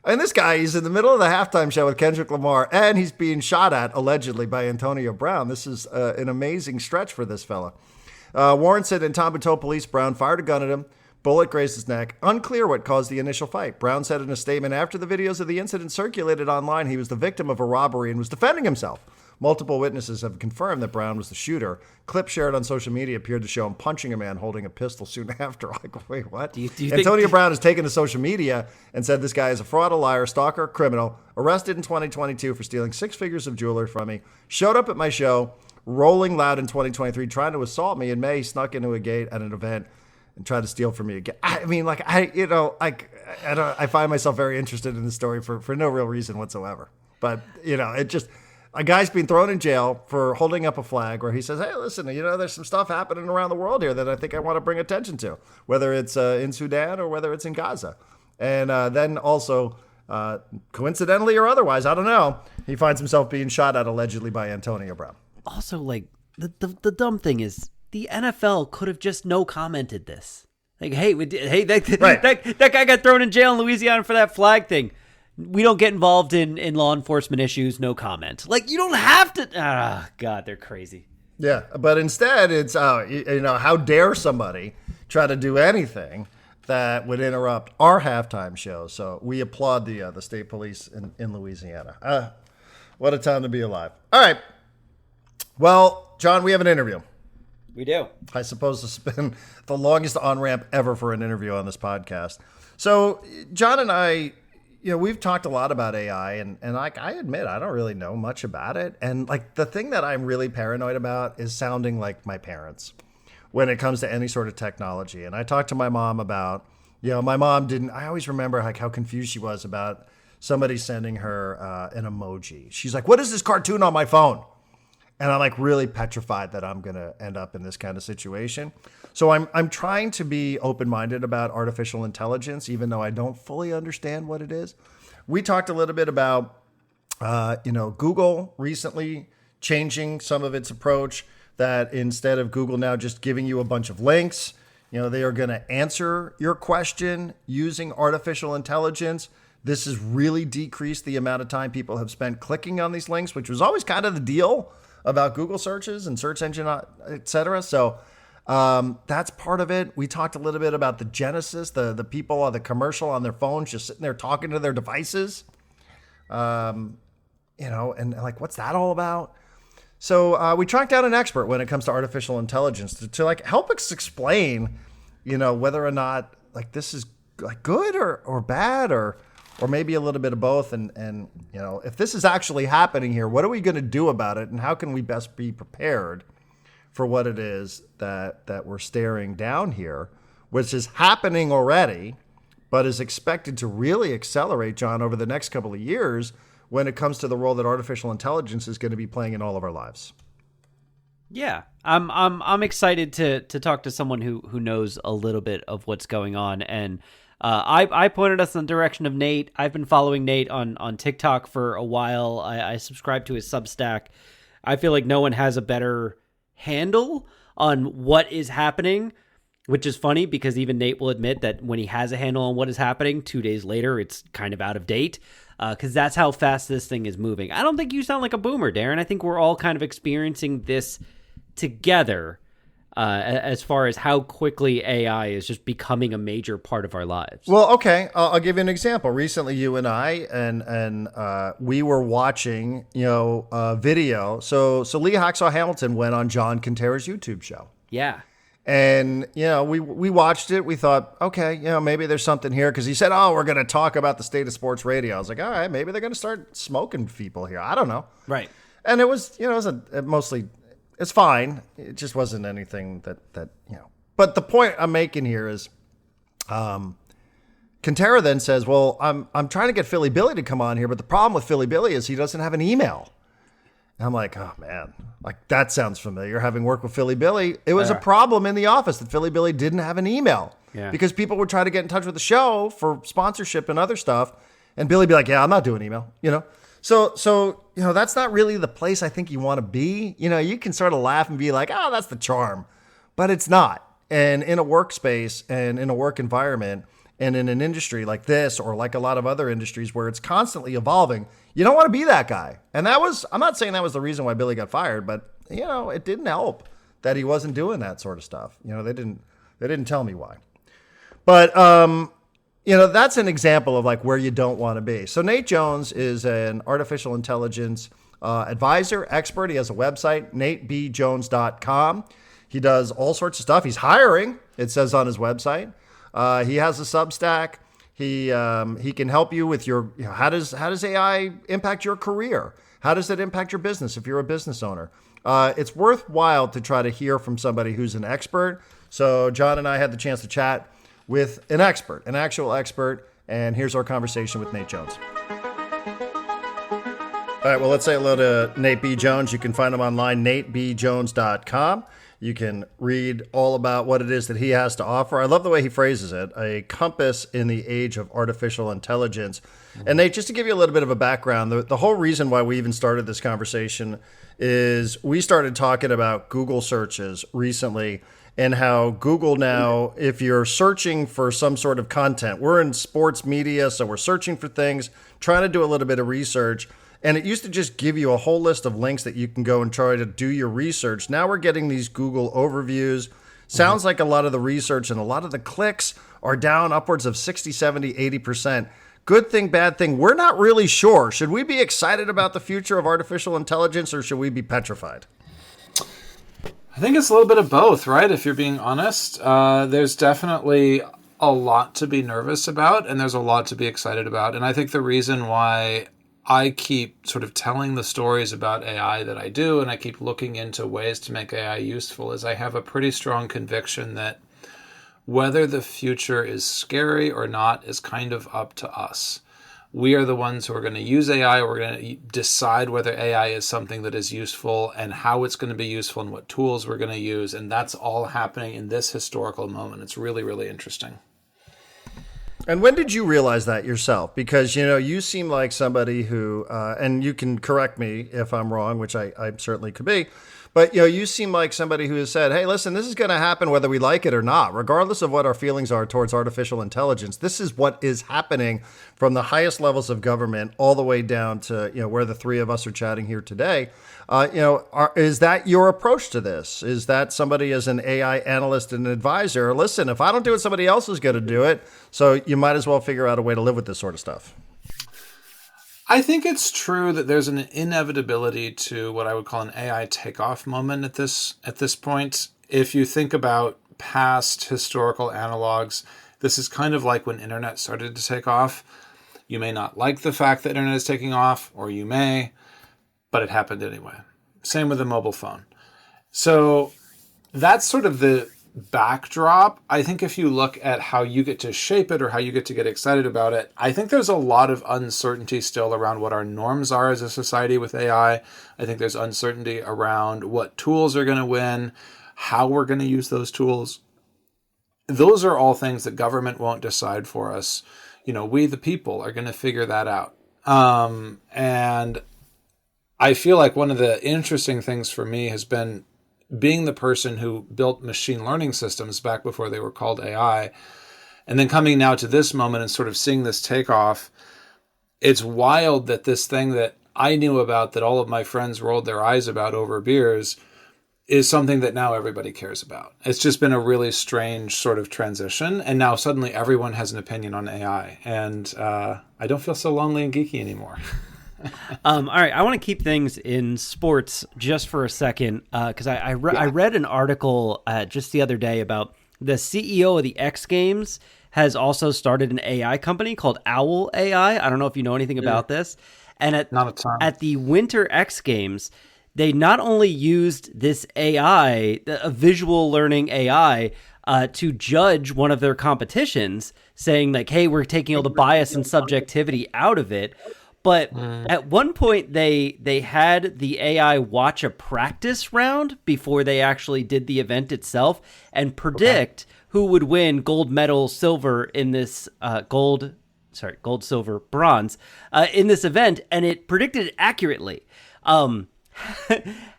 And this guy, he's in the middle of the halftime show with Kendrick Lamar, and he's being shot at, allegedly, by Antonio Brown. This is an amazing stretch for this fella. Warren said Nantambu told police Brown fired a gun at him. Bullet grazed his neck. Unclear what caused the initial fight. Brown said in a statement after the videos of the incident circulated online, he was the victim of a robbery and was defending himself. Multiple witnesses have confirmed that Brown was the shooter. Clips shared on social media appeared to show him punching a man holding a pistol soon after. Like, wait, what? Antonio Brown has taken to social media and said this guy is a fraud, a liar, stalker, criminal, arrested in 2022 for stealing 6 figures of jewelry from me, showed up at my show, rolling loud in 2023, trying to assault me. In May, he snuck into a gate at an event and tried to steal from me again. I mean, like, I find myself very interested in this story for no real reason whatsoever. But, it just... A guy's been thrown in jail for holding up a flag where he says, hey, listen, there's some stuff happening around the world here that I think I want to bring attention to, whether it's in Sudan or whether it's in Gaza. And then also, coincidentally or otherwise, I don't know, he finds himself being shot at allegedly by Antonio Brown. Also, like, the dumb thing is the NFL could have just no commented this. Like, hey, that guy got thrown in jail in Louisiana for that flag thing. We don't get involved in law enforcement issues. No comment. Like, you don't have to. God, they're crazy. Yeah, but instead, it's how dare somebody try to do anything that would interrupt our halftime show? So we applaud the state police in Louisiana. What a time to be alive. All right. Well, John, we have an interview. We do. I suppose this has been the longest on-ramp ever for an interview on this podcast. So John and I, we've talked a lot about AI, and like I admit, I don't really know much about it. And like the thing that I'm really paranoid about is sounding like my parents when it comes to any sort of technology. And I talked to my mom about, my mom didn't. I always remember like how confused she was about somebody sending her an emoji. She's like, "What is this cartoon on my phone?" And I'm like really petrified that I'm gonna end up in this kind of situation. So I'm trying to be open-minded about artificial intelligence, even though I don't fully understand what it is. We talked a little bit about, Google recently changing some of its approach, that instead of Google now just giving you a bunch of links, they are going to answer your question using artificial intelligence. This has really decreased the amount of time people have spent clicking on these links, which was always kind of the deal about Google searches and search engine, et cetera. So that's part of it. We talked a little bit about the Genesis, the people on the commercial on their phones just sitting there talking to their devices, and like, what's that all about? So we tracked down an expert when it comes to artificial intelligence to like help us explain, whether or not like this is like good or bad or maybe a little bit of both. And if this is actually happening here, what are we going to do about it? And how can we best be prepared for what it is that we're staring down here, which is happening already, but is expected to really accelerate, John, over the next couple of years when it comes to the role that artificial intelligence is going to be playing in all of our lives. Yeah, I'm excited to talk to someone who knows a little bit of what's going on. And I pointed us in the direction of Nate. I've been following Nate on TikTok for a while. I subscribe to his Substack. I feel like no one has a better handle on what is happening, which is funny because even Nate will admit that when he has a handle on what is happening, 2 days later, it's kind of out of date because that's how fast this thing is moving. I don't think you sound like a boomer, Darren. I think we're all kind of experiencing this together as far as how quickly AI is just becoming a major part of our lives. Well, okay, I'll give you an example. Recently, you and I and we were watching, a video. So Lee Hacksaw Hamilton went on John Quintera's YouTube show. Yeah. And, we watched it. We thought, okay, maybe there's something here. Because he said, oh, we're going to talk about the state of sports radio. I was like, all right, maybe they're going to start smoking people here. I don't know. Right. And it was, it's fine. It just wasn't anything that. But the point I'm making here is, Quintero then says, well, I'm trying to get Philly Billy to come on here. But the problem with Philly Billy is he doesn't have an email. And I'm like, oh, man, like that sounds familiar. Having worked with Philly Billy, it was a problem in the office that Philly Billy didn't have an email because people would try to get in touch with the show for sponsorship and other stuff. And Billy would be like, yeah, I'm not doing email, So, that's not really the place I think you want to be. You can sort of laugh and be like, oh, that's the charm, but it's not. And in a workspace and in a work environment and in an industry like this, or like a lot of other industries where it's constantly evolving, you don't want to be that guy. And I'm not saying that was the reason why Billy got fired, but it didn't help that he wasn't doing that sort of stuff. They didn't tell me why. But, that's an example of like where you don't want to be. So Nate Jones is an artificial intelligence advisor, expert. He has a website, natebjones.com. He does all sorts of stuff. He's hiring, it says on his website. He has a Substack. He can help you with your, how does AI impact your career? How does it impact your business if you're a business owner? It's worthwhile to try to hear from somebody who's an expert. So John and I had the chance to chat with an expert, an actual expert, and here's our conversation with Nate Jones. All right, well, let's say hello to Nate B. Jones. You can find him online, natebjones.com. You can read all about what it is that he has to offer. I love the way he phrases it, a compass in the age of artificial intelligence. And Nate, just to give you a little bit of a background, the whole reason why we even started this conversation is we started talking about Google searches recently and how Google now, if you're searching for some sort of content, we're in sports media, so we're searching for things, trying to do a little bit of research. And it used to just give you a whole list of links that you can go and try to do your research. Now we're getting these Google overviews. Sounds like a lot of the research and a lot of the clicks are down upwards of 60, 70, 80%. Good thing, bad thing, we're not really sure. Should we be excited about the future of artificial intelligence or should we be petrified? I think it's a little bit of both, right? If you're being honest, there's definitely a lot to be nervous about and there's a lot to be excited about. And I think the reason why I keep sort of telling the stories about AI that I do, and I keep looking into ways to make AI useful, is I have a pretty strong conviction that whether the future is scary or not is kind of up to us. We are the ones who are going to use AI. We're going to decide whether AI is something that is useful and how it's going to be useful and what tools we're going to use. And that's all happening in this historical moment. It's really, really interesting. And when did you realize that yourself? Because, you seem like somebody who, and you can correct me if I'm wrong, which I certainly could be, but, you seem like somebody who has said, hey, listen, this is going to happen whether we like it or not, regardless of what our feelings are towards artificial intelligence. This is what is happening from the highest levels of government all the way down to, where the three of us are chatting here today. Is that your approach to this? Is that somebody as an AI analyst and advisor? Listen, if I don't do it, somebody else is going to do it. So you might as well figure out a way to live with this sort of stuff. I think it's true that there's an inevitability to what I would call an AI takeoff moment at this point. If you think about past historical analogs, this is kind of like when internet started to take off. You may not like the fact that internet is taking off, or you may, but it happened anyway. Same with the mobile phone. So that's sort of the backdrop. I think if you look at how you get to shape it or how you get to get excited about it, I think there's a lot of uncertainty still around what our norms are as a society with AI. I think there's uncertainty around what tools are going to win, how we're going to use those tools. Those are all things that government won't decide for us. We, the people, are going to figure that out. And I feel like one of the interesting things for me has been being the person who built machine learning systems back before they were called AI, and then coming now to this moment and sort of seeing this take off. It's wild that this thing that I knew about, that all of my friends rolled their eyes about over beers, is something that now everybody cares about. It's just been a really strange sort of transition, and now suddenly everyone has an opinion on AI, and I don't feel so lonely and geeky anymore. All right, I want to keep things in sports just for a second because I read an article just the other day about the CEO of the X Games has also started an AI company called Owl AI. I don't know if you know anything about this. And at the Winter X Games, they not only used this AI, a visual learning AI, to judge one of their competitions, saying like, hey, we're taking all the bias and subjectivity out of it. But at one point, they had the AI watch a practice round before they actually did the event itself and predict who would win gold, medal, silver in this gold, silver, bronze in this event. And it predicted it accurately.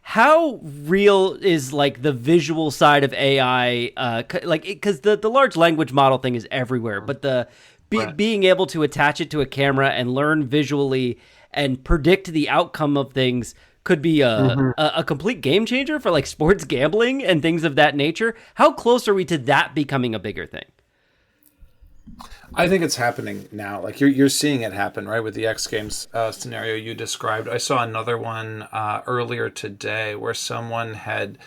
How real is like the visual side of AI? Because the large language model thing is everywhere, but being able to attach it to a camera and learn visually and predict the outcome of things could be a complete game changer for like sports gambling and things of that nature. How close are we to that becoming a bigger thing? I think it's happening now. Like you're seeing it happen, right? With the X Games scenario you described. I saw another one earlier today where someone had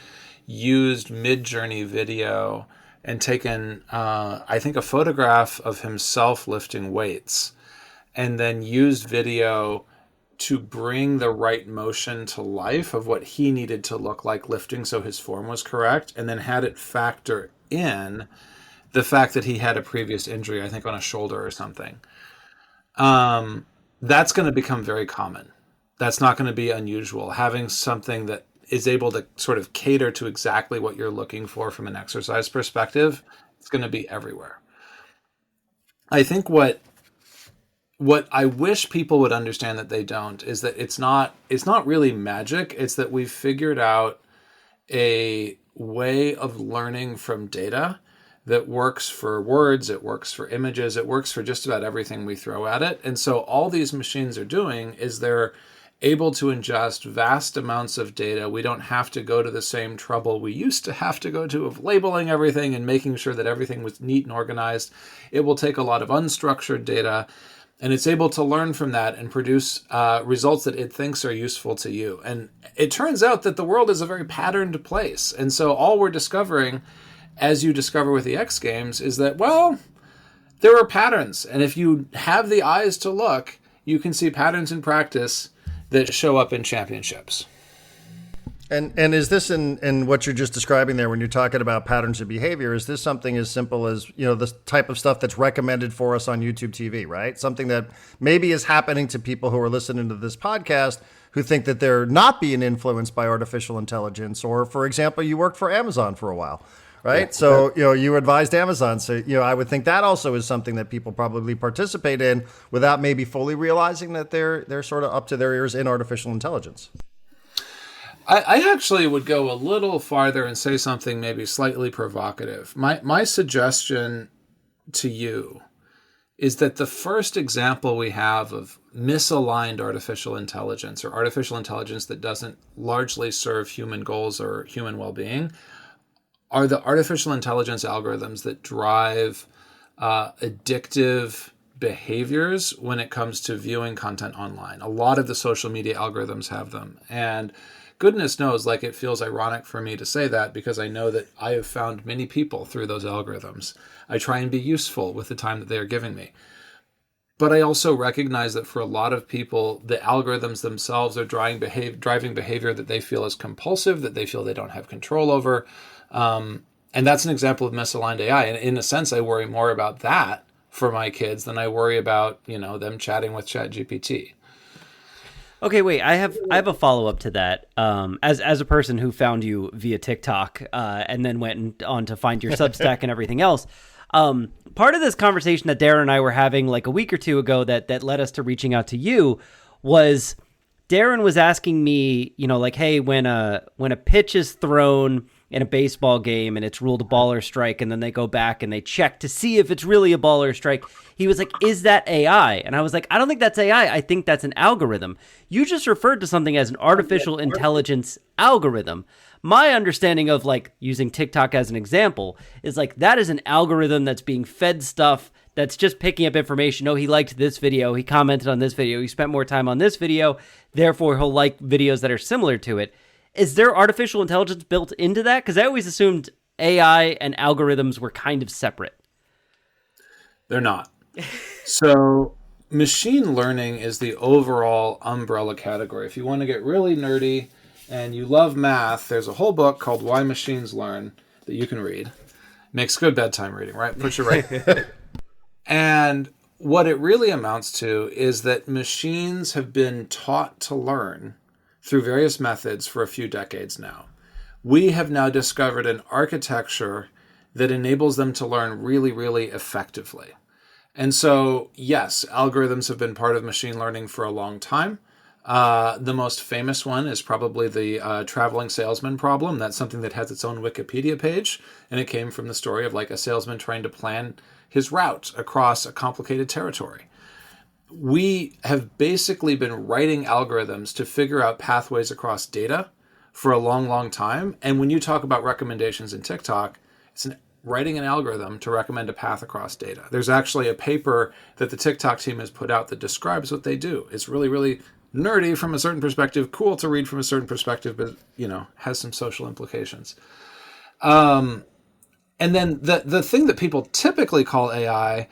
used Mid-Journey video and taken, I think, a photograph of himself lifting weights and then used video to bring the right motion to life of what he needed to look like lifting so his form was correct, and then had it factor in the fact that he had a previous injury, I think on a shoulder or something. That's going to become very common. That's not going to be unusual. Having something that is able to sort of cater to exactly what you're looking for from an exercise perspective, it's going to be everywhere. I think what I wish people would understand that they don't is that it's not really magic. It's that we've figured out a way of learning from data that works for words, it works for images, it works for just about everything we throw at it. And so all these machines are doing is they're able to ingest vast amounts of data. We don't have to go to the same trouble we used to have to go to of labeling everything and making sure that everything was neat and organized. It will take a lot of unstructured data, and it's able to learn from that and produce results that it thinks are useful to you. And it turns out that the world is a very patterned place. And so all we're discovering, as you discover with the X Games, is that, well, there are patterns. And if you have the eyes to look, you can see patterns in practice that show up in championships. And is this in what you're just describing there when you're talking about patterns of behavior, is this something as simple as, the type of stuff that's recommended for us on YouTube TV, right? Something that maybe is happening to people who are listening to this podcast who think that they're not being influenced by artificial intelligence. Or, for example, you worked for Amazon for a while, right? Yeah. So, you advised Amazon. So, I would think that also is something that people probably participate in without maybe fully realizing that they're sort of up to their ears in artificial intelligence. I actually would go a little farther and say something maybe slightly provocative. My suggestion to you is that the first example we have of misaligned artificial intelligence, or artificial intelligence that doesn't largely serve human goals or human well-being, are the artificial intelligence algorithms that drive addictive behaviors when it comes to viewing content online. A lot of the social media algorithms have them. And goodness knows, like, it feels ironic for me to say that because I know that I have found many people through those algorithms. I try and be useful with the time that they are giving me. But I also recognize that for a lot of people, the algorithms themselves are driving behavior that they feel is compulsive, that they feel they don't have control over. And that's an example of misaligned AI. And in a sense, I worry more about that for my kids than I worry about, them chatting with ChatGPT. Okay, wait. I have a follow up to that. As a person who found you via TikTok and then went on to find your Substack and everything else, part of this conversation that Darren and I were having like a week or two ago that led us to reaching out to you was Darren was asking me, like, hey, when a pitch is thrown in a baseball game and it's ruled a ball or strike, and then they go back and they check to see if it's really a ball or strike, he was like, is that AI? And I was like, I don't think that's AI. I think that's an algorithm. You just referred to something as an artificial intelligence algorithm. My understanding of, like, using TikTok as an example is like that is an algorithm that's being fed stuff that's just picking up information. Oh, he liked this video. He commented on this video. He spent more time on this video. Therefore, he'll like videos that are similar to it. Is there artificial intelligence built into that? Because I always assumed AI and algorithms were kind of separate. They're not. So machine learning is the overall umbrella category. If you want to get really nerdy and you love math, there's a whole book called Why Machines Learn that you can read. Makes good bedtime reading, right? Puts you right. And what it really amounts to is that machines have been taught to learn through various methods for a few decades now. We have now discovered an architecture that enables them to learn really, really effectively. And so, yes, algorithms have been part of machine learning for a long time. The most famous one is probably the traveling salesman problem. That's something that has its own Wikipedia page, and it came from the story of like a salesman trying to plan his route across a complicated territory. We have basically been writing algorithms to figure out pathways across data for a long, long time. And when you talk about recommendations in TikTok, it's writing an algorithm to recommend a path across data. There's actually a paper that the TikTok team has put out that describes what they do. It's really, really nerdy from a certain perspective, cool to read from a certain perspective, but, has some social implications. And then the thing that people typically call AI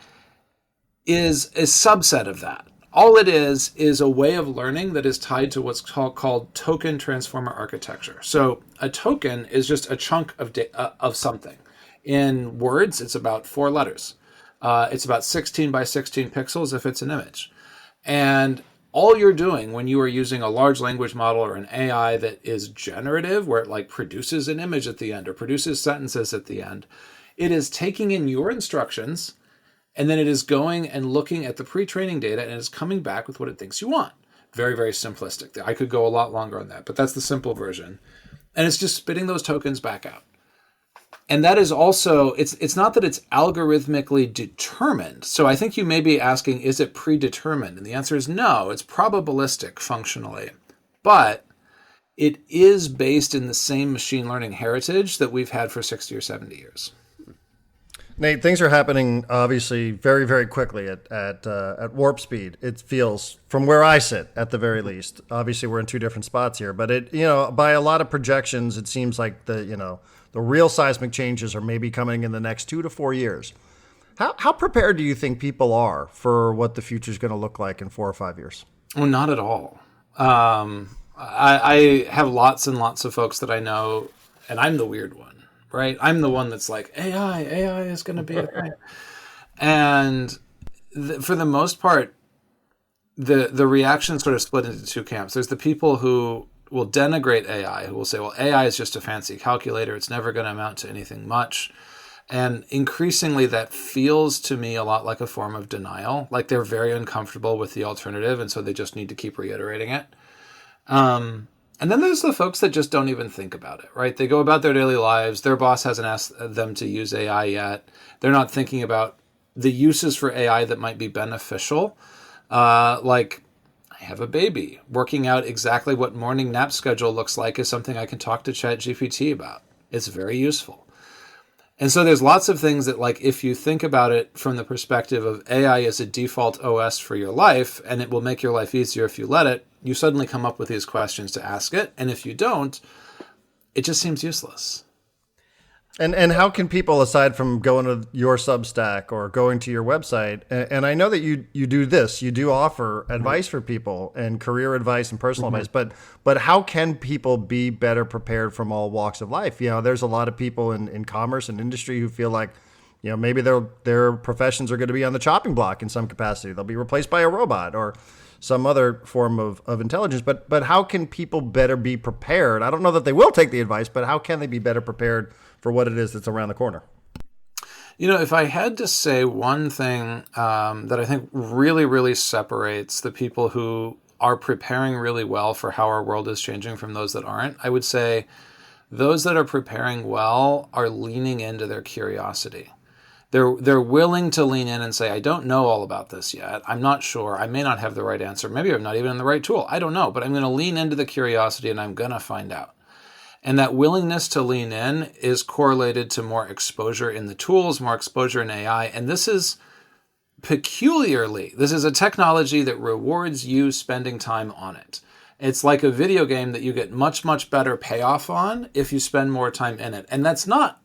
is a subset of that. All it is a way of learning that is tied to what's called token transformer architecture. So a token is just a chunk of something. In words, it's about 4 letters. It's about 16 by 16 pixels if it's an image. And all you're doing when you are using a large language model or an AI that is generative, where it like produces an image at the end or produces sentences at the end, it is taking in your instructions, and then it is going and looking at the pre-training data and it is coming back with what it thinks you want. Very, very simplistic. I could go a lot longer on that, but that's the simple version. And it's just spitting those tokens back out. And that is also, it's not that it's algorithmically determined. So I think you may be asking, is it predetermined? And the answer is no, it's probabilistic functionally. But it is based in the same machine learning heritage that we've had for 60 or 70 years. Nate, things are happening obviously very, very quickly at warp speed. It feels, from where I sit, at the very least. Obviously, we're in two different spots here, but by a lot of projections, it seems like the real seismic changes are maybe coming in the next 2 to 4 years. How prepared do you think people are for what the future is going to look like in 4 or 5 years? Well, not at all. I have lots and lots of folks that I know, and I'm the weird one. Right? I'm the one that's like, AI is going to be a thing. And for the most part, the reaction sort of split into 2 camps. There's the people who will denigrate AI, who will say, well, AI is just a fancy calculator. It's never going to amount to anything much. And increasingly, that feels to me a lot like a form of denial. Like they're very uncomfortable with the alternative, and so they just need to keep reiterating it. And then there's the folks that just don't even think about it, right? They go about their daily lives. Their boss hasn't asked them to use AI yet. They're not thinking about the uses for AI that might be beneficial. Like, I have a baby. Working out exactly what morning nap schedule looks like is something I can talk to ChatGPT about. It's very useful. And so there's lots of things that, like, if you think about it from the perspective of AI as a default OS for your life, and it will make your life easier if you let it, you suddenly come up with these questions to ask it. And if you don't, it just seems useless. And how can people, aside from going to your Substack or going to your website, and I know that you do this, you do offer advice for people and career advice and personal advice, but how can people be better prepared from all walks of life? There's a lot of people in commerce and industry who feel like, maybe their professions are going to be on the chopping block in some capacity. They'll be replaced by a robot or some other form of intelligence. But how can people better be prepared? I don't know that they will take the advice, but how can they be better prepared for what it is that's around the corner? If I had to say one thing that I think really, really separates the people who are preparing really well for how our world is changing from those that aren't, I would say those that are preparing well are leaning into their curiosity. They're willing to lean in and say, I don't know all about this yet. I'm not sure. I may not have the right answer. Maybe I'm not even in the right tool. I don't know, but I'm going to lean into the curiosity and I'm going to find out. And that willingness to lean in is correlated to more exposure in the tools, more exposure in AI. And this is peculiarly, this is a technology that rewards you spending time on it. It's like a video game that you get much, much better payoff on if you spend more time in it. And that's not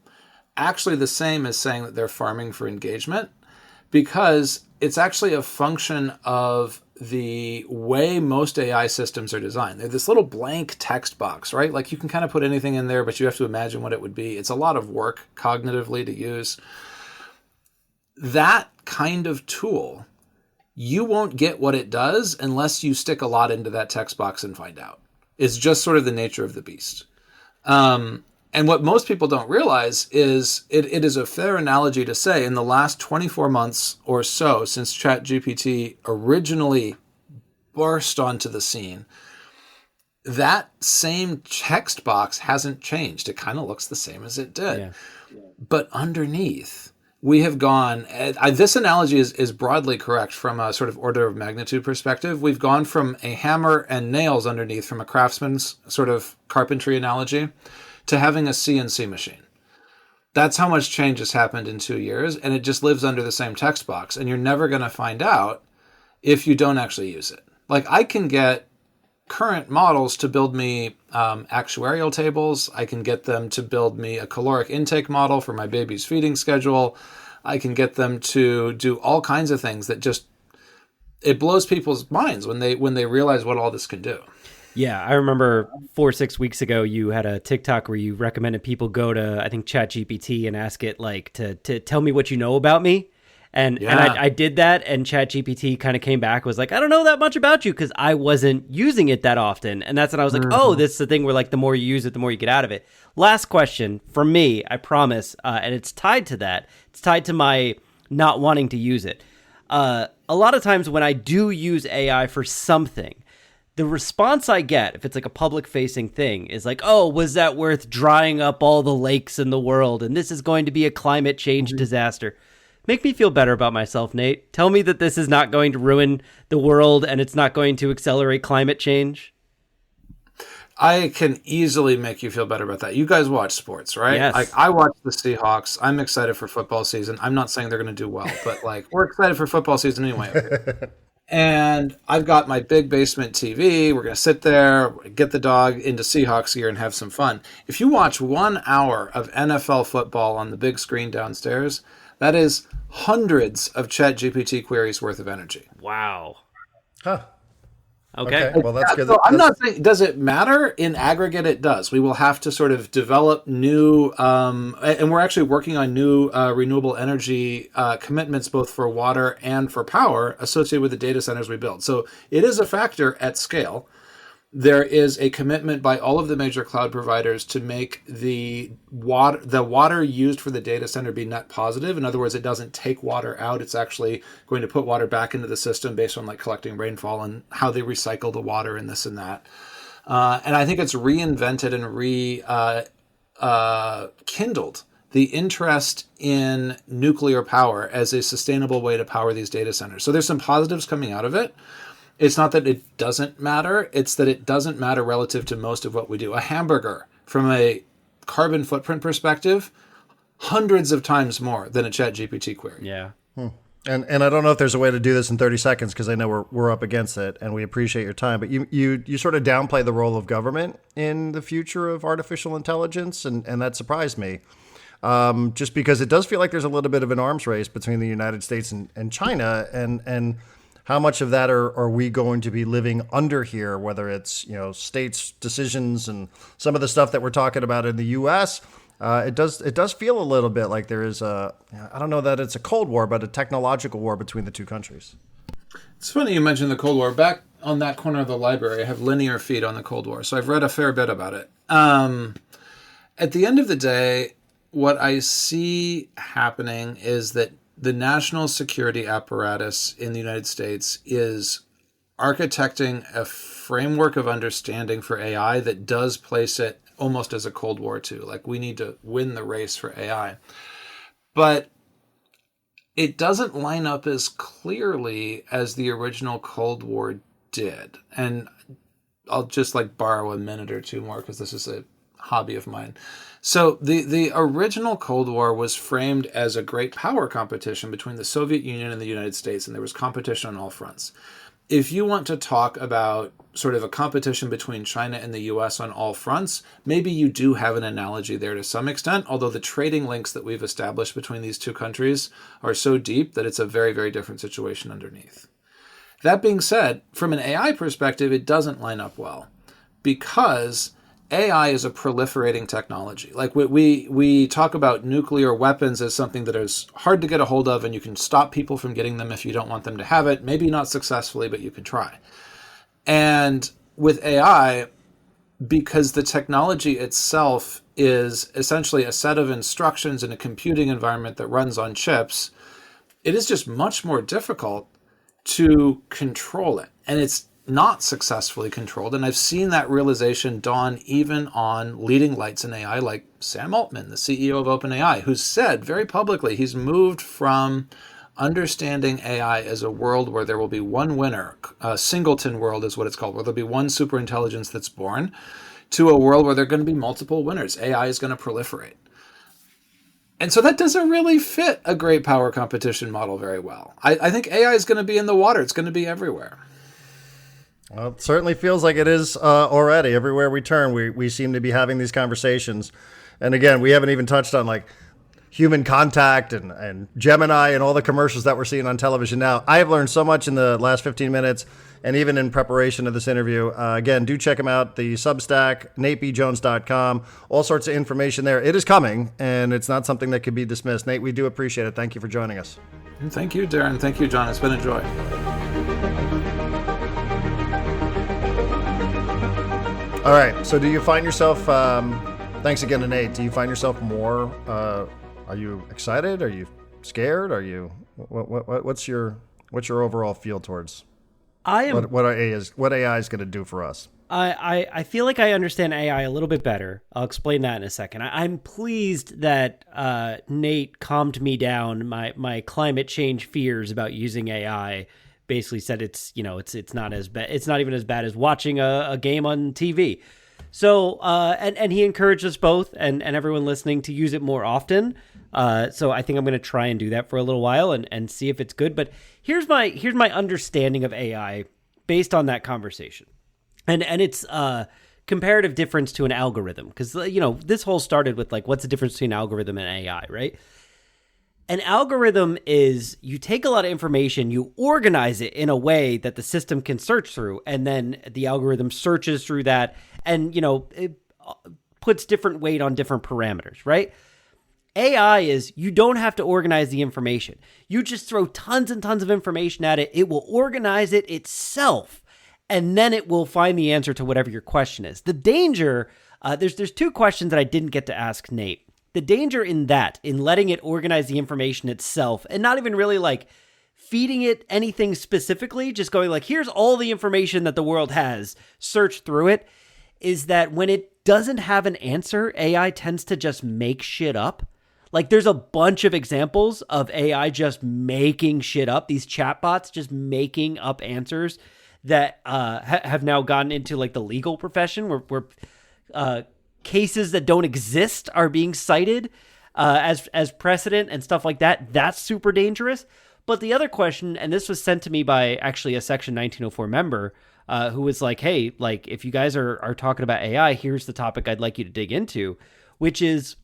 actually the same as saying that they're farming for engagement, because it's actually a function of the way most AI systems are designed. They're this little blank text box, right? Like you can kind of put anything in there, but you have to imagine what it would be. It's a lot of work cognitively to use. That kind of tool, you won't get what it does unless you stick a lot into that text box and find out. It's just sort of the nature of the beast. And what most people don't realize is it is a fair analogy to say in the last 24 months or so since ChatGPT originally burst onto the scene, that same text box hasn't changed. It kind of looks the same as it did. Yeah. But underneath, we have gone, this analogy is broadly correct from a sort of order of magnitude perspective. We've gone from a hammer and nails underneath from a craftsman's sort of carpentry analogy to having a CNC machine. That's how much change has happened in 2 years, and it just lives under the same text box, and you're never going to find out if you don't actually use it. Like, I can get current models to build me actuarial tables. I can get them to build me a caloric intake model for my baby's feeding schedule. I can get them to do all kinds of things that just, it blows people's minds when they realize what all this can do. Yeah, I remember 4 or 6 weeks ago, you had a TikTok where you recommended people go to, I think, ChatGPT and ask it like to tell me what you know about me. And I did that, and ChatGPT kind of came back, was like, I don't know that much about you because I wasn't using it that often. And that's when I was like, oh, this is the thing where like the more you use it, the more you get out of it. Last question from me, I promise, and it's tied to that. It's tied to my not wanting to use it. A lot of times when I do use AI for something, the response I get, if it's like a public-facing thing, is like, oh, was that worth drying up all the lakes in the world? And this is going to be a climate change disaster. Make me feel better about myself, Nate. Tell me that this is not going to ruin the world and it's not going to accelerate climate change. I can easily make you feel better about that. You guys watch sports, right? Yes. Like, I watch the Seahawks. I'm excited for football season. I'm not saying they're going to do well, but like, we're excited for football season anyway. And I've got my big basement TV. We're going to sit there, get the dog into Seahawks gear and have some fun. If you watch 1 hour of NFL football on the big screen downstairs, that is hundreds of ChatGPT queries worth of energy. Wow. Huh. Okay. Well, that's good. So I'm not saying, does it matter? In aggregate, it does. We will have to sort of develop new, and we're actually working on new renewable energy commitments, both for water and for power, associated with the data centers we build. So it is a factor at scale. There is a commitment by all of the major cloud providers to make the water used for the data center be net positive. In other words, it doesn't take water out. It's actually going to put water back into the system based on like collecting rainfall and how they recycle the water and this and that. And I think it's reinvented and kindled the interest in nuclear power as a sustainable way to power these data centers. So there's some positives coming out of it. It's not that it doesn't matter. It's that it doesn't matter relative to most of what we do. A hamburger, from a carbon footprint perspective, hundreds of times more than a ChatGPT query. Yeah. And I don't know if there's a way to do this in 30 seconds because I know we're up against it and we appreciate your time. But you sort of downplay the role of government in the future of artificial intelligence, and that surprised me. Just because it does feel like there's a little bit of an arms race between the United States and China, and how much of that are we going to be living under here, whether it's, states' decisions and some of the stuff that we're talking about in the U.S. It does feel a little bit like there is I don't know that it's a Cold War, but a technological war between the two countries. It's funny you mentioned the Cold War. Back on that corner of the library, I have linear feed on the Cold War, so I've read a fair bit about it. At the end of the day, what I see happening is that the national security apparatus in the United States is architecting a framework of understanding for AI that does place it almost as a Cold War II. Like, we need to win the race for AI. But it doesn't line up as clearly as the original Cold War did. And I'll just borrow a minute or two more because this is hobby of mine. So the original Cold War was framed as a great power competition between the Soviet Union and the United States, and there was competition on all fronts. If you want to talk about sort of a competition between China and the US on all fronts, maybe you do have an analogy there to some extent, although the trading links that we've established between these two countries are so deep that it's a very, very different situation underneath. That being said, from an AI perspective, it doesn't line up well because AI is a proliferating technology. Like we talk about nuclear weapons as something that is hard to get a hold of, and you can stop people from getting them if you don't want them to have it. Maybe not successfully, but you can try. And with AI, because the technology itself is essentially a set of instructions in a computing environment that runs on chips, it is just much more difficult to control it. And it's not successfully controlled. And I've seen that realization dawn even on leading lights in AI like Sam Altman, the CEO of OpenAI, who said very publicly he's moved from understanding AI as a world where there will be one winner, a singleton world is what it's called, where there'll be one superintelligence that's born, to a world where there are going to be multiple winners. AI is going to proliferate. And so that doesn't really fit a great power competition model very well. I think AI is going to be in the water. It's going to be everywhere. Well, it certainly feels like it is already. Everywhere we turn, we seem to be having these conversations. And again, we haven't even touched on like human contact and Gemini and all the commercials that we're seeing on television now. I have learned so much in the last 15 minutes and even in preparation of this interview. Again, do check them out. The Substack, NateBJones.com, all sorts of information there. It is coming, and it's not something that could be dismissed. Nate, we do appreciate it. Thank you for joining us. And thank you, Darren. Thank you, John. It's been a joy. All right. So do you find yourself, thanks again to Nate, do you find yourself more, are you excited? Are you scared? Are you, what's your overall feel towards what AI is going to do for us? I feel like I understand AI a little bit better. I'll explain that in a second. I'm pleased that Nate calmed me down. My climate change fears about using AI. Basically said it's not as bad. It's not even as bad as watching a game on TV. So and he encouraged us both and everyone listening to use it more often. So I think I'm going to try and do that for a little while and see if it's good. But here's my understanding of AI based on that conversation, and it's comparative difference to an algorithm, because this whole started with like, what's the difference between algorithm and AI, right? An algorithm is you take a lot of information, you organize it in a way that the system can search through, and then the algorithm searches through that and, it puts different weight on different parameters, right? AI is you don't have to organize the information. You just throw tons and tons of information at it. It will organize it itself, and then it will find the answer to whatever your question is. The danger, there's two questions that I didn't get to ask Nate. The danger in letting it organize the information itself and not even really like feeding it anything specifically, just going like, here's all the information that the world has, search through it, is that when it doesn't have an answer, AI tends to just make shit up. Like there's a bunch of examples of AI just making shit up, these chatbots just making up answers that have now gotten into like the legal profession where cases that don't exist are being cited as precedent and stuff like that. That's super dangerous. But the other question, and this was sent to me by actually a Section 1904 member who was like, hey, like if you guys are talking about AI, here's the topic I'd like you to dig into, which is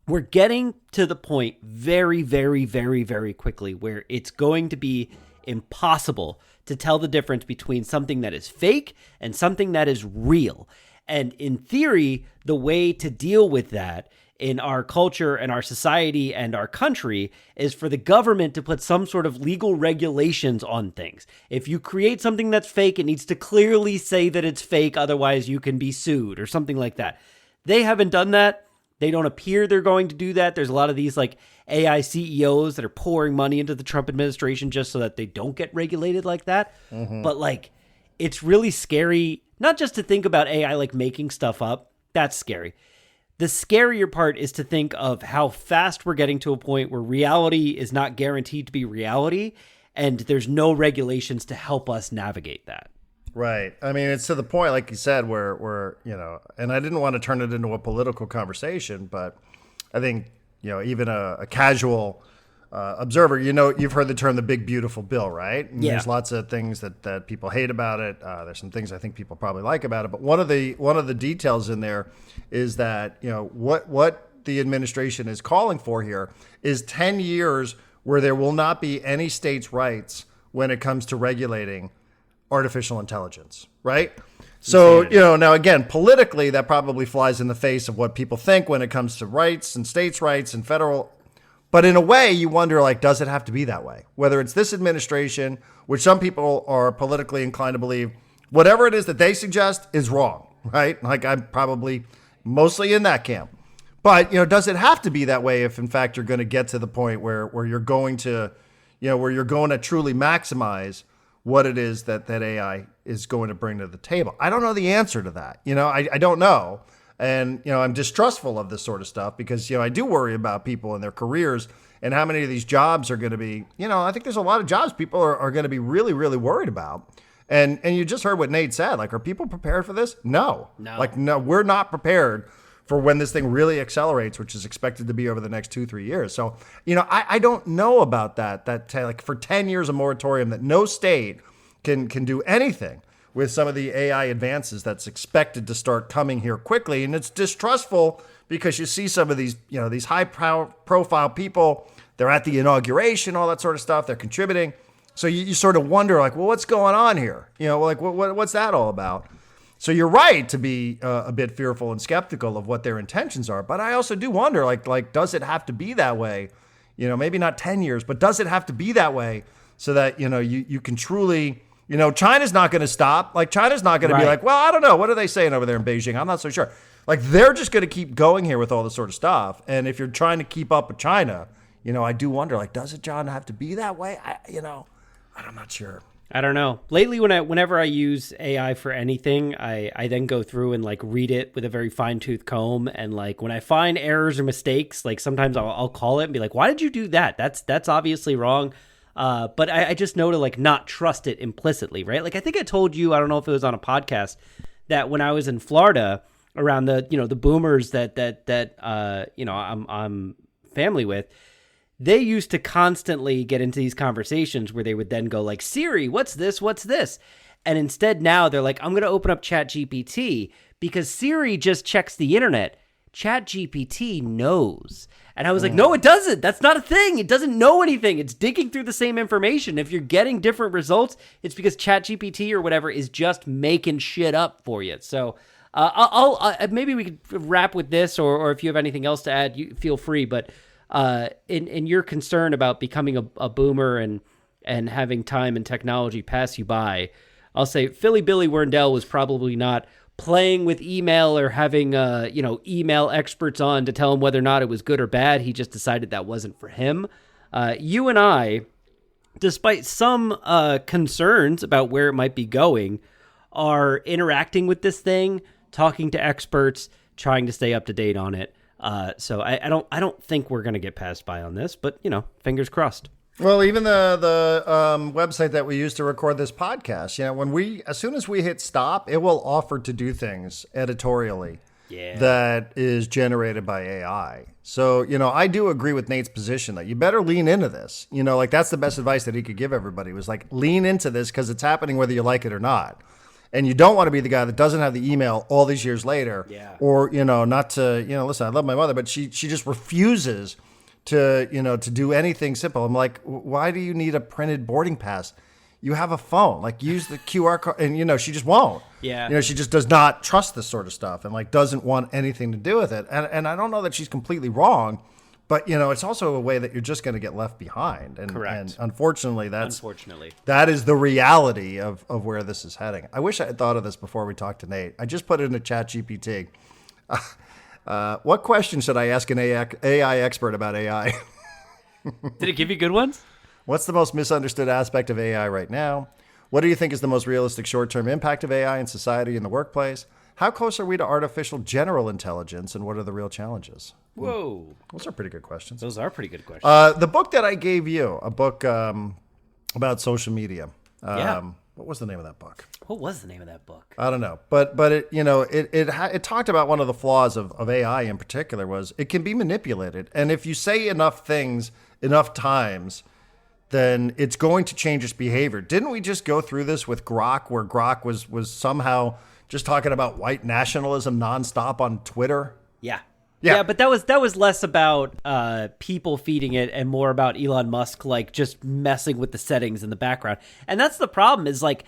we're getting to the point very, very, very, very quickly where it's going to be impossible to tell the difference between something that is fake and something that is real. And in theory, the way to deal with that in our culture and our society and our country is for the government to put some sort of legal regulations on things. If you create something that's fake, it needs to clearly say that it's fake, otherwise you can be sued or something like that. They haven't done that. They don't appear they're going to do that. There's a lot of these like AI CEOs that are pouring money into the Trump administration just so that they don't get regulated like that. Mm-hmm. But like, it's really scary, not just to think about AI like making stuff up. That's scary. The scarier part is to think of how fast we're getting to a point where reality is not guaranteed to be reality, and there's no regulations to help us navigate that. Right. I mean, it's to the point, like you said, where and I didn't want to turn it into a political conversation, but I think, even a casual observer, you've heard the term the big, beautiful bill, right? And Yeah. There's lots of things that people hate about it. There's some things I think people probably like about it. But one of the details in there is that, what the administration is calling for here is 10 years where there will not be any states' rights when it comes to regulating artificial intelligence, right? So, now again, politically, that probably flies in the face of what people think when it comes to rights and states' rights and federal. But in a way, you wonder, like, does it have to be that way? Whether it's this administration, which some people are politically inclined to believe, whatever it is that they suggest is wrong, right? Like, I'm probably mostly in that camp. But, does it have to be that way if, in fact, you're going to get to the point where you're going to, where you're going to truly maximize what it is that AI is going to bring to the table? I don't know the answer to that. I don't know. And, I'm distrustful of this sort of stuff because, I do worry about people and their careers and how many of these jobs are going to be, I think there's a lot of jobs people are going to be really, really worried about. And you just heard what Nate said. Like, are people prepared for this? No. Like, no, we're not prepared for when this thing really accelerates, which is expected to be over the next 2-3 years. So, I don't know about that like for 10 years of moratorium that no state can do anything with some of the AI advances that's expected to start coming here quickly. And it's distrustful because you see some of these, these high profile people, they're at the inauguration, all that sort of stuff, they're contributing. So you sort of wonder, like, well, what's going on here? Like, what's that all about? So you're right to be a bit fearful and skeptical of what their intentions are. But I also do wonder, like, does it have to be that way? Maybe not 10 years, but does it have to be that way so that, you can truly, China's not going to stop. Like, China's not going to be like, well, I don't know. What are they saying over there in Beijing? I'm not so sure. Like, they're just going to keep going here with all this sort of stuff. And if you're trying to keep up with China, I do wonder, like, does it, John, have to be that way? I'm not sure. I don't know. Lately, whenever I use AI for anything, I then go through and like read it with a very fine-tooth comb. And like when I find errors or mistakes, like sometimes I'll call it and be like, "Why did you do that? That's obviously wrong." But I just know to like not trust it implicitly, right? Like I think I told you, I don't know if it was on a podcast, that when I was in Florida around the the boomers that I'm family with. They used to constantly get into these conversations where they would then go like, Siri, what's this? What's this? And instead now they're like, I'm going to open up ChatGPT because Siri just checks the internet. ChatGPT knows. And I was like, no, it doesn't. That's not a thing. It doesn't know anything. It's digging through the same information. If you're getting different results, it's because ChatGPT or whatever is just making shit up for you. So I'll maybe we could wrap with this, or if you have anything else to add, you feel free. But in your concern about becoming a boomer and having time and technology pass you by, I'll say Philly Billy Werndell was probably not playing with email or having email experts on to tell him whether or not it was good or bad. He just decided that wasn't for him. You and I, despite some concerns about where it might be going, are interacting with this thing, talking to experts, trying to stay up to date on it. So I don't think we're going to get passed by on this, but fingers crossed. Well, even the website that we use to record this podcast, as soon as we hit stop, it will offer to do things editorially that is generated by AI. So, I do agree with Nate's position that you better lean into this. Like that's the best advice that he could give everybody was like, lean into this because it's happening whether you like it or not. And you don't want to be the guy that doesn't have the email all these years later. Yeah. Or, not to, listen, I love my mother, but she just refuses to, to do anything simple. I'm like, why do you need a printed boarding pass? You have a phone, like use the QR code. And, she just won't. Yeah. She just does not trust this sort of stuff and like doesn't want anything to do with it. And I don't know that she's completely wrong. But, it's also a way that you're just going to get left behind. And, Correct. And unfortunately, that is the reality of where this is heading. I wish I had thought of this before we talked to Nate. I just put it into ChatGPT. What question should I ask an AI expert about AI? Did it give you good ones? What's the most misunderstood aspect of AI right now? What do you think is the most realistic short-term impact of AI in society and the workplace? How close are we to artificial general intelligence, and what are the real challenges? Whoa. Those are pretty good questions. Those are pretty good questions. The book that I gave you, a book about social media. What was the name of that book? What was the name of that book? I don't know, but it it talked about one of the flaws of AI in particular was it can be manipulated, and if you say enough things enough times, then it's going to change its behavior. Didn't we just go through this with Grok, where Grok was somehow just talking about white nationalism nonstop on Twitter? Yeah. Yeah. Yeah, but that was less about people feeding it and more about Elon Musk like just messing with the settings in the background. And that's the problem is like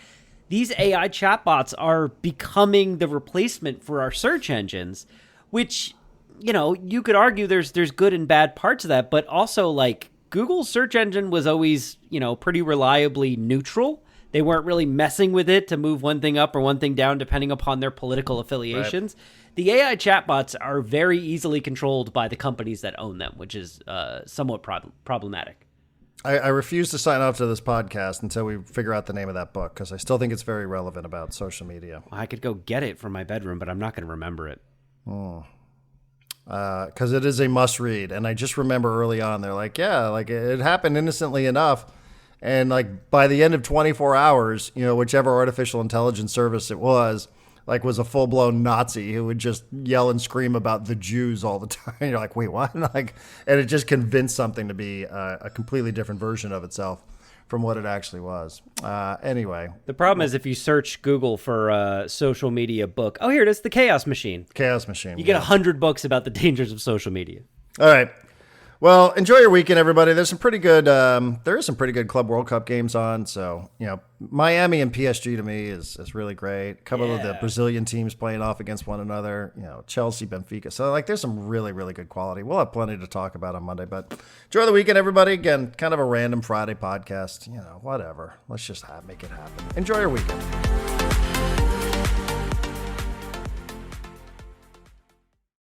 these AI chatbots are becoming the replacement for our search engines, which, you know, you could argue there's good and bad parts of that, but also like Google's search engine was always, you know, pretty reliably neutral. They weren't really messing with it to move one thing up or one thing down depending upon their political affiliations. Right. The AI chatbots are very easily controlled by the companies that own them, which is somewhat problematic. I refuse to sign off to this podcast until we figure out the name of that book, because I still think it's very relevant about social media. I could go get it from my bedroom, but I'm not going to remember it. Because it is a must read. And I just remember early on, they're like, yeah, like it happened innocently enough. And like by the end of 24 hours, you know, whichever artificial intelligence service it was a full-blown Nazi who would just yell and scream about the Jews all the time. You're like, wait, what? Like, and it just convinced something to be a completely different version of itself from what it actually was. Anyway. The problem is if you search Google for a social media book, oh, here it is, The Chaos Machine. Chaos Machine. You get 100 books about the dangers of social media. All right. Well, enjoy your weekend, everybody. There's some pretty good. There is some pretty good Club World Cup games on. So you know, Miami and PSG to me is really great. A couple of the Brazilian teams playing off against one another. You know, Chelsea, Benfica. So like, there's some really good quality. We'll have plenty to talk about on Monday. But enjoy the weekend, everybody. Again, kind of a random Friday podcast. You know, whatever. Let's just make it happen. Enjoy your weekend.